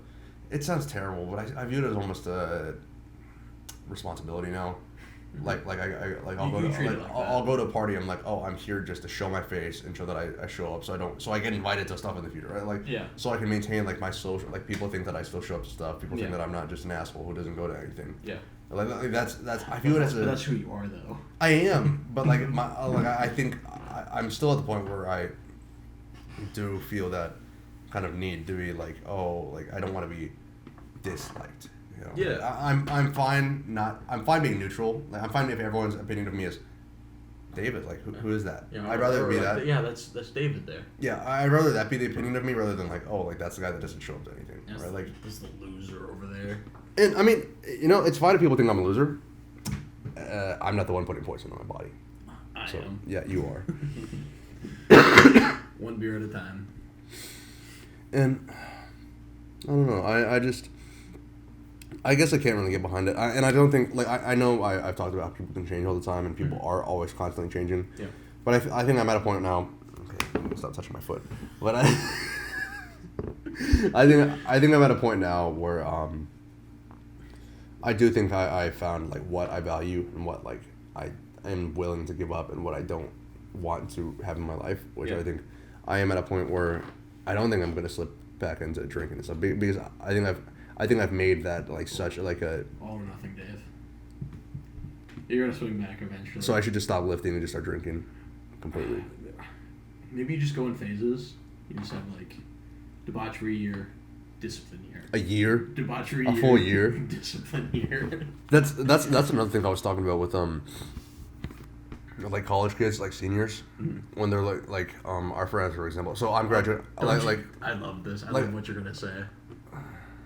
It sounds terrible, but I view it as almost a responsibility now. I'll go to a party. I'm like, oh, I'm here just to show my face and show that I show up, so I get invited to stuff in the future, right? So I can maintain like my social. Like people think that I still show up to stuff. People think that I'm not just an asshole who doesn't go to anything. Yeah. Like that's I view it as a. That's who you are, though. I am, but I think I'm still at the point where I do feel that kind of need to be like, oh, like I don't want to be disliked. You know? Yeah. I'm fine being neutral. Like I'm fine if everyone's opinion of me is David. Like who is that? Yeah, I'd rather be that. Yeah, that's David there. Yeah, I'd rather that be the opinion of me rather than like, oh, like that's the guy that doesn't show up to anything. That's right? Like this the loser over there. And I mean, it's fine if people think I'm a loser. I'm not the one putting poison on my body. I am. Yeah, you are. One beer at a time. And I don't know. I guess I can't really get behind it. And I don't think I know I've talked about how people can change all the time and people are always constantly changing. Yeah. But I think I'm at a point now. Okay, I'm gonna stop touching my foot. But I think I'm at a point now where I do think I found like what I value and what like I am willing to give up and what I don't want to have in my life, which I think I am at a point where I don't think I'm gonna slip back into drinking and stuff because I think I've made that like such like a all or nothing, Dave. You're gonna swing back eventually. So I should just stop lifting and just start drinking completely. Maybe you just go in phases. You just have like debauchery year, discipline year. A year? Debauchery a year. full year. Discipline year. That's another thing I was talking about with like college kids, like seniors, when they're like our friends, for example. So I'm graduating. I love this. I love what you're gonna say.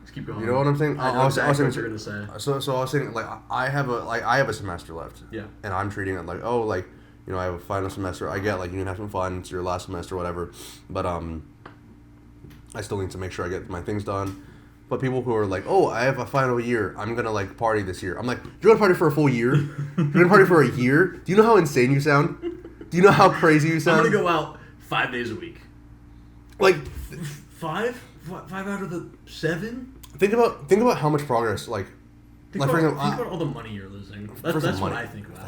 Just keep going. You know what I'm saying? I know exactly what you're gonna say. So I was saying like I have a semester left. Yeah. And I'm treating it like I have a final semester. I get like you can have some fun. It's your last semester, whatever. But I still need to make sure I get my things done. But people who are like, oh, I have a final year. I'm going to, like, party this year. I'm like, you're going to party for a full year? You're going to party for a year? Do you know how insane you sound? Do you know how crazy you sound? I'm going to go out 5 days a week. Like... Five out of the 7? Think about how much progress, like... Think about all the money you're losing. That's what I think about.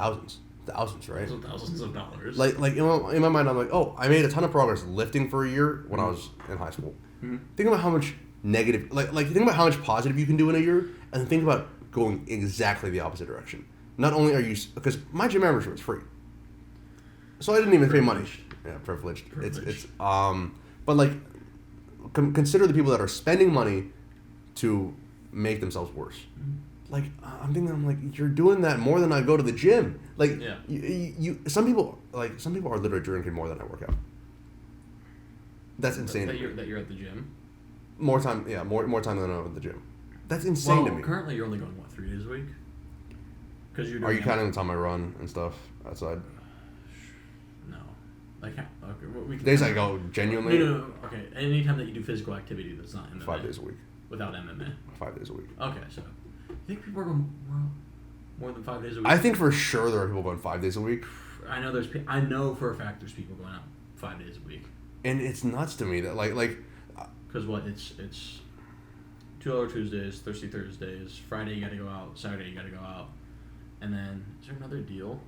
Thousands, right? Thousands of dollars. Like in my mind, I'm like, oh, I made a ton of progress lifting for a year when I was in high school. Mm-hmm. Think about how much negative, like think about how much positive you can do in a year, and think about going exactly the opposite direction. Not only are you, because my gym membership was free, so I didn't even pay money. Yeah, privileged. It's but like, consider the people that are spending money to make themselves worse. Mm-hmm. Like I'm like you're doing that more than I go to the gym. Like you some people are literally drinking more than I work out. That's insane. That you're at the gym. More time than I'm at the gym. That's insane to me. Currently you're only going 3 days a week. Because you're. Are you counting the time I run and stuff outside? No. Like okay, days I go genuinely. No. Okay. Anytime that you do physical activity that's not MMA. 5 days a week. Without MMA. 5 days a week. Okay, so. You think people are going more than 5 days a week? I think for sure there are people going 5 days a week. I know for a fact there's people going out 5 days a week. And it's nuts to me that like. Because what it's $2 Tuesdays, Thirsty Thursdays, Friday you got to go out, Saturday you got to go out, and then is there another deal?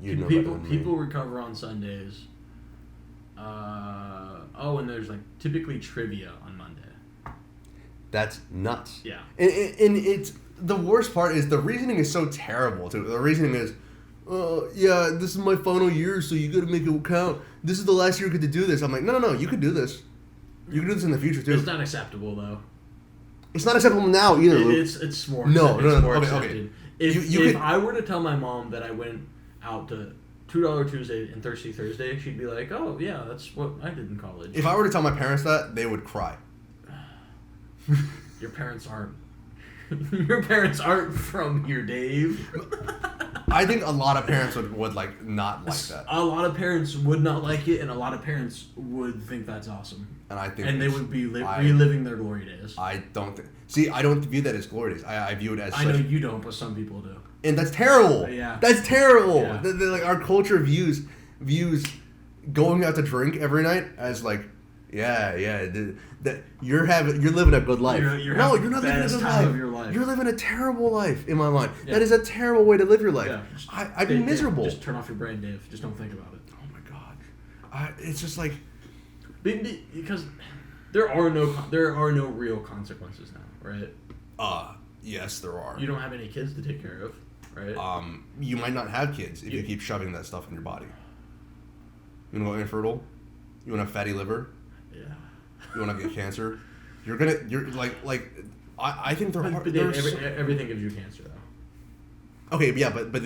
People recover on Sundays. And there's like typically trivia on Monday. That's nuts. Yeah. And it's the worst part is the reasoning is so terrible too. The reasoning is, this is my final year, so you got to make it count. This is the last year you get to do this. I'm like, no, you could do this. You can do this in the future too. It's not acceptable though. It's not acceptable now either. It's more. No. Okay. If I were to tell my mom that I went out to $2 Tuesday and Thirsty Thursday, she'd be like, "Oh yeah, that's what I did in college." If I were to tell my parents that, they would cry. Your parents aren't. Your parents aren't from here, Dave. I think a lot of parents would like not like that. A lot of parents would not like it, and a lot of parents would think that's awesome. And I think, and they would be reliving their glory days. I don't view that as glory days. I view it as. I know you don't, but some people do. And that's terrible. Yeah. That's terrible. Yeah. Like our culture views going out to drink every night as like, that you're living a good life. You're not living a good life. Of your life. You're living a terrible life in my mind. Yeah. That is a terrible way to live your life. Yeah. I'd be miserable. Just turn off your brain, Dave. Just don't think about it. Oh my god. It's just like because there are no real consequences now, right? Yes, there are. You don't have any kids to take care of, right? You might not have kids if you keep shoving that stuff in your body. You want to go infertile? You want to have fatty liver? Yeah. You want to get cancer? You're like I think everything gives you cancer though. Okay, yeah, but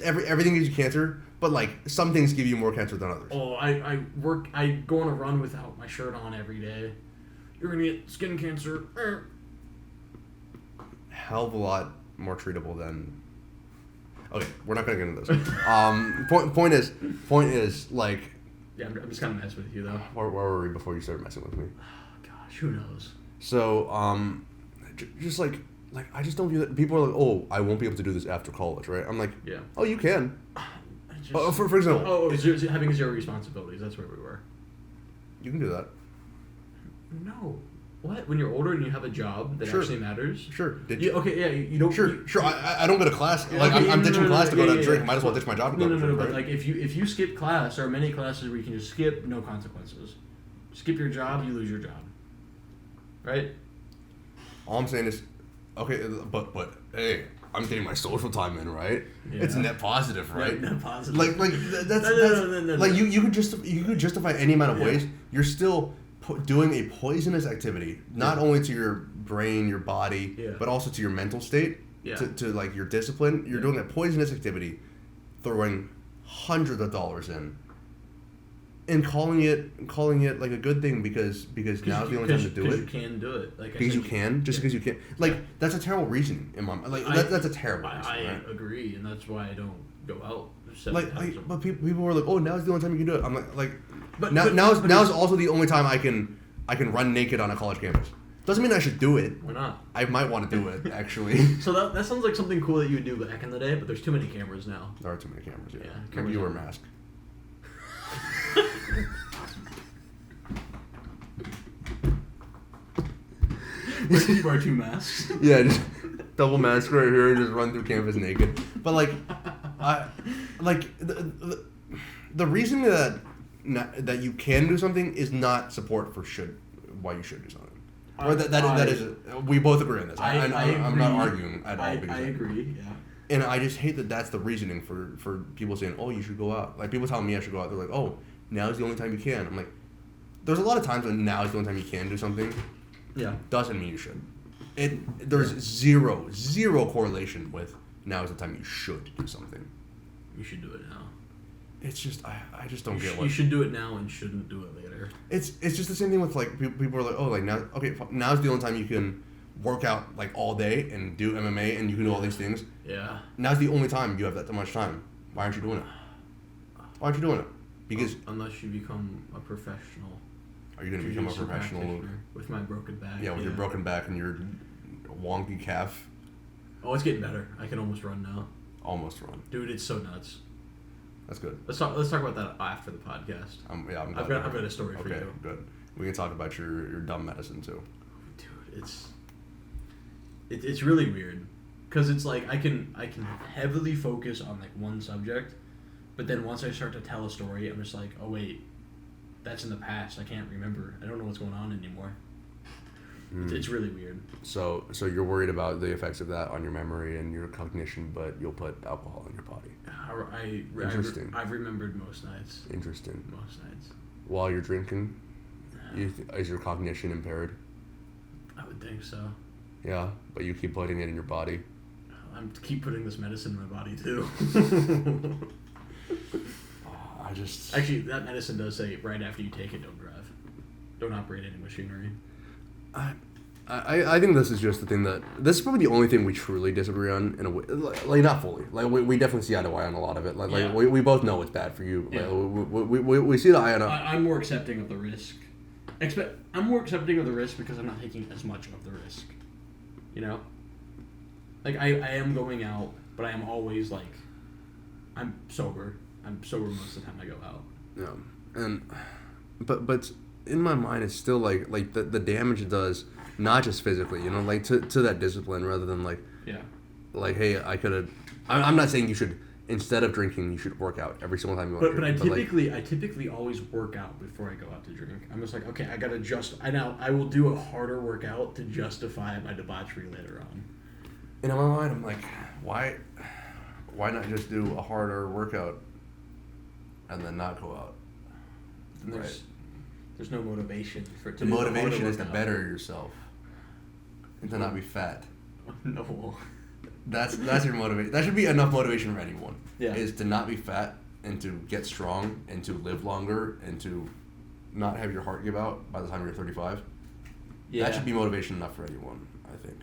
everything gives you cancer, but like some things give you more cancer than others. Oh, I go on a run without my shirt on every day. You're gonna get skin cancer. Hell of a lot more treatable than. Okay, we're not gonna get into this. Point is like. Yeah, I'm just kind of messing with you though. Where were we before you started messing with me? Oh, gosh, who knows? So just like I just don't view that. People are like, oh, I won't be able to do this after college, right? I'm like, yeah. Oh, you can. For example. Oh, having zero responsibilities. That's where we were. You can do that. No. What? When you're older and you have a job that actually matters? Sure. Did you? Okay, yeah, you don't... Sure. I don't go to class. Like, okay, I'm ditching class to go to drink. Yeah. Might as well ditch my job to go to drink, but right? like, if you skip class, there are many classes where you can just skip, no consequences. Skip your job, you lose your job. Right? All I'm saying is, okay, but hey, I'm getting my social time in, right? Yeah. It's net positive, right? Net positive. Like that's no. Like you could justify any amount of ways. You're still doing a poisonous activity, not only to your brain, your body, but also to your mental state, to like your discipline. You're doing a poisonous activity, throwing hundreds of dollars in, and calling it like a good thing because now's the only time to do it. Because you can do it. Like because you can, because you can. Like that's a terrible reasoning in my mind. Like that's a terrible reasoning. I agree, and that's why I don't go out. But people were like, oh, now's the only time you can do it. I'm like. But now's also the only time I can run naked on a college campus. Doesn't mean I should do it. Why not? I might want to do it, actually. So that sounds like something cool that you would do back in the day, but there's too many cameras now. There are too many cameras, yeah. Maybe you wear a mask. You wear 2 masks? Yeah, just double mask right here and just run through campus naked. But like, the reason that you can do something is not support for why you should do something. Or that is we both agree on this. I'm not arguing at all. I agree. Yeah. And I just hate that that's the reasoning for people saying, oh, you should go out. Like people telling me I should go out. They're like, oh, now's the only time you can. I'm like, there's a lot of times when now is the only time you can do something. Yeah. Doesn't mean you should. There's zero correlation with now is the time you should do something. You should do it now. It's just I just don't get what you should do it now and shouldn't do it later. It's just the same thing with like people are like, oh, like now's the only time you can work out like all day and do MMA and you can do all these things. Yeah. Now's the only time you have that much time. Why aren't you doing it? Why aren't you doing it? Because unless you become a professional. Are you going to become a professional with my broken back? Yeah, with your broken back and your wonky calf. Oh, it's getting better. I can almost run now. Almost run. Dude, it's so nuts. That's good. Let's talk about that after the podcast. I've got a story for you. Okay, good. We can talk about your dumb medicine too. Dude, it's really weird because it's like I can heavily focus on like one subject, but then once I start to tell a story, I'm just like, oh wait, that's in the past. I can't remember. I don't know what's going on anymore. It's really weird. So you're worried about the effects of that on your memory and your cognition, but you'll put alcohol in your body. Interesting. I've remembered most nights. Interesting. Most nights. While you're drinking, is your cognition impaired? I would think so. Yeah, but you keep putting it in your body. I keep putting this medicine in my body too. Actually, that medicine does say right after you take it, don't drive. Don't operate any machinery. I think this is just the thing this is probably the only thing we truly disagree on in a way, like not fully. Like we definitely see eye to eye on a lot of it. Like we both know it's bad for you. Yeah. Like, we see the eye on it. I'm more accepting of the risk. I'm more accepting of the risk because I'm not taking as much of the risk. You know, like I am going out but I am always like, I'm sober. I'm sober most of the time I go out. Yeah, and but in my mind, it's still like the damage it does, not just physically, you know, like to that discipline rather than like, like, hey, I could have. I'm not saying you should, instead of drinking, you should work out every single time you want to drink. But I typically always work out before I go out to drink. I'm just like, okay, I gotta I will do a harder workout to justify my debauchery later on. And in my mind, I'm like, why not just do a harder workout and then not go out? There's no motivation for it to the motivation is to better yourself and to not be fat. No. That's your motivation. That should be enough motivation for anyone. Yeah. Is to not be fat and to get strong and to live longer and to not have your heart give out by the time you're 35. Yeah. That should be motivation enough for anyone, I think.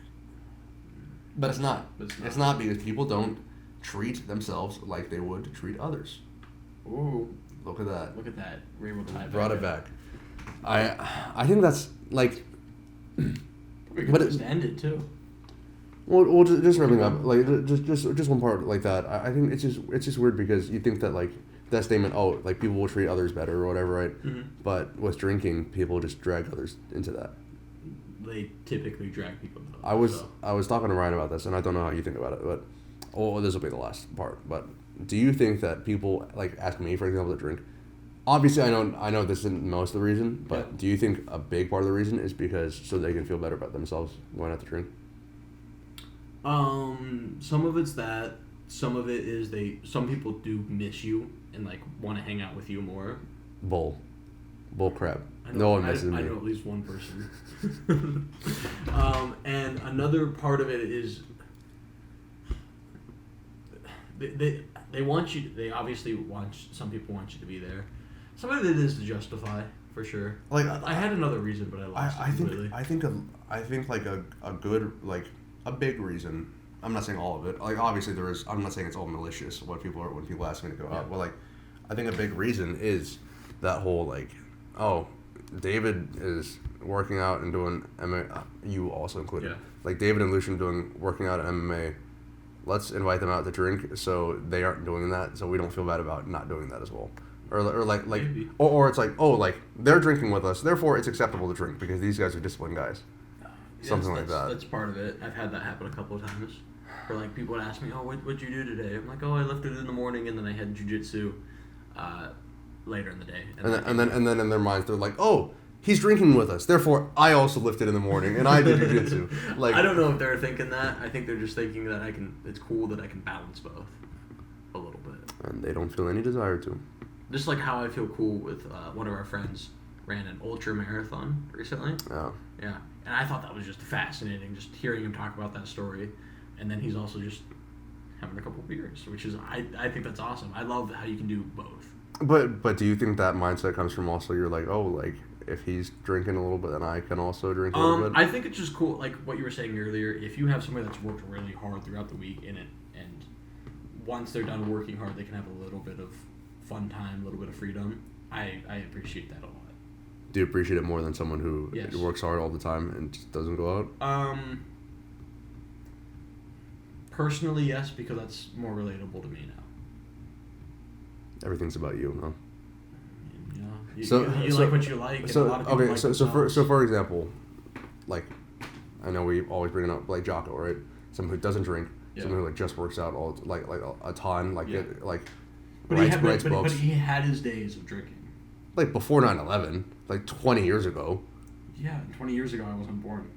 But it's not. It's not because people don't treat themselves like they would treat others. Ooh. Look at that. Look at that. We're able to brought it back. I think that's like. We could just end it too. Well, just wrapping up, like just one part like that. I think it's just weird because you think that like that statement, oh, like people will treat others better or whatever, right? Mm-hmm. But with drinking, people just drag others into that. They typically drag people into that. I was talking to Ryan about this, and I don't know how you think about it, but this will be the last part. But do you think that people like ask me, for example, to drink? Obviously, I know this isn't most of the reason, but do you think a big part of the reason is because so they can feel better about themselves going out to drink? Some of it's that. Some of it is some people do miss you and like want to hang out with you more. Bull crap. No one misses me. I know at least one person. And another part of it is they want you. They obviously want. Some people want you to be there. Some of it is to justify, for sure. Like I had another reason, but I lost it completely. I think like a good like a big reason. I'm not saying all of it. Like obviously there is. I'm not saying it's all malicious. When people ask me to go out, but like I think a big reason is that whole like, oh, David is working out and doing MMA. You also included. Yeah. Like David and Lucian working out at MMA. Let's invite them out to drink so they aren't doing that, so we don't feel bad about not doing that as well. Or it's like, oh, like they're drinking with us, therefore it's acceptable to drink because these guys are disciplined guys. Something like that. That's part of it. I've had that happen a couple of times. Where like people would ask me, oh, what'd you do today? I'm like, oh, I lifted in the morning and then I had jiu-jitsu later in the day. And then in their minds they're like, oh, he's drinking with us, therefore I also lifted in the morning and I did jiu-jitsu. Like I don't know if they're thinking that. I think they're just thinking that it's cool that I can balance both a little bit. And they don't feel any desire to. Just like how I feel cool with one of our friends ran an ultra marathon recently. Oh. Yeah. And I thought that was just fascinating, just hearing him talk about that story. And then he's also just having a couple beers, which is, I think that's awesome. I love how you can do both. But do you think that mindset comes from also you're like, oh, like, if he's drinking a little bit, then I can also drink a little bit? I think it's just cool, like what you were saying earlier, if you have somebody that's worked really hard throughout the week and once they're done working hard, they can have a little bit of fun time, a little bit of freedom. I appreciate that a lot. Do you appreciate it more than someone who works hard all the time and just doesn't go out? Personally, yes, because that's more relatable to me now. Everything's about you, huh? Yeah. You like what you like. So a lot of people like so for example, like I know we always bring up like Jocko, right? Someone who doesn't drink, someone who like just works out all like a ton, like writes books. But he had his days of drinking. Like before 9/11, like 20 years ago. Yeah, 20 years ago I wasn't born.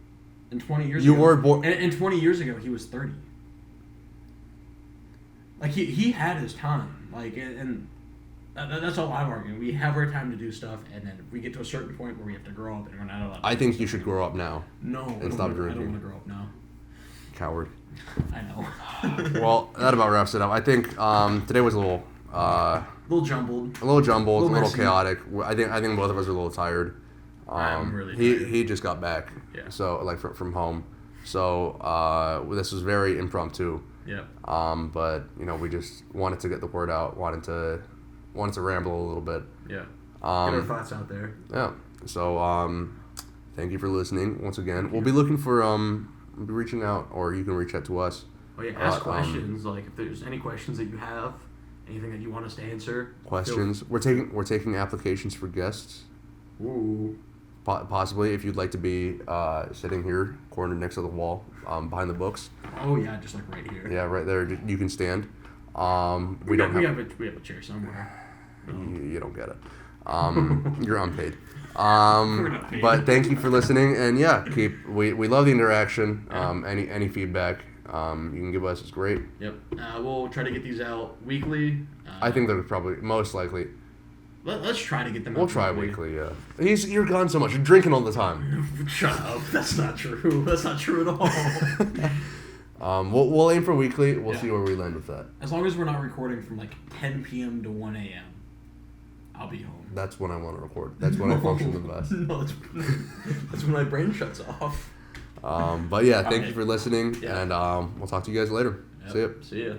And 20 years you ago, were born. And 20 years ago he was 30. Like he had his time, like and that's all I'm arguing. We have our time to do stuff, and then we get to a certain point where we have to grow up, and we're not allowed. I think you should grow up now. No, and stop drinking. I don't want to grow up now. Coward. I know. Well, that about wraps it up. I think today was a little jumbled. A little chaotic. I think both of us are a little tired. I'm really tired. He just got back. Yeah. So like from home. So this was very impromptu. Yeah. But we just wanted to get the word out. Wanted to ramble a little bit. Yeah. Get our thoughts out there. Yeah. So thank you for listening once again. We'll be looking for we'll be reaching out, or you can reach out to us Oh yeah, ask questions. Like if there's any questions that you have, anything that you want us to answer. Questions. We're taking applications for guests. Ooh. Possibly, if you'd like to be sitting here, cornered next to the wall, behind the books. Oh yeah, just like right here. Yeah, right there. You can stand. We have a chair somewhere. You don't get it. You're unpaid. But thank you for listening, and yeah, we love the interaction. Any feedback you can give us is great. Yep. We'll try to get these out weekly. I think they're probably most likely. Let's try to get them out. We'll try weekly, yeah. You're gone so much. You're drinking all the time. Shut up. That's not true. That's not true at all. We'll aim for weekly. We'll see where we land with that. As long as we're not recording from like 10 p.m. to 1 a.m., I'll be home. That's when I want to record. That's when I function the best. No, that's when my brain shuts off. But yeah, thank you for listening, and we'll talk to you guys later. Yep. See ya. See ya.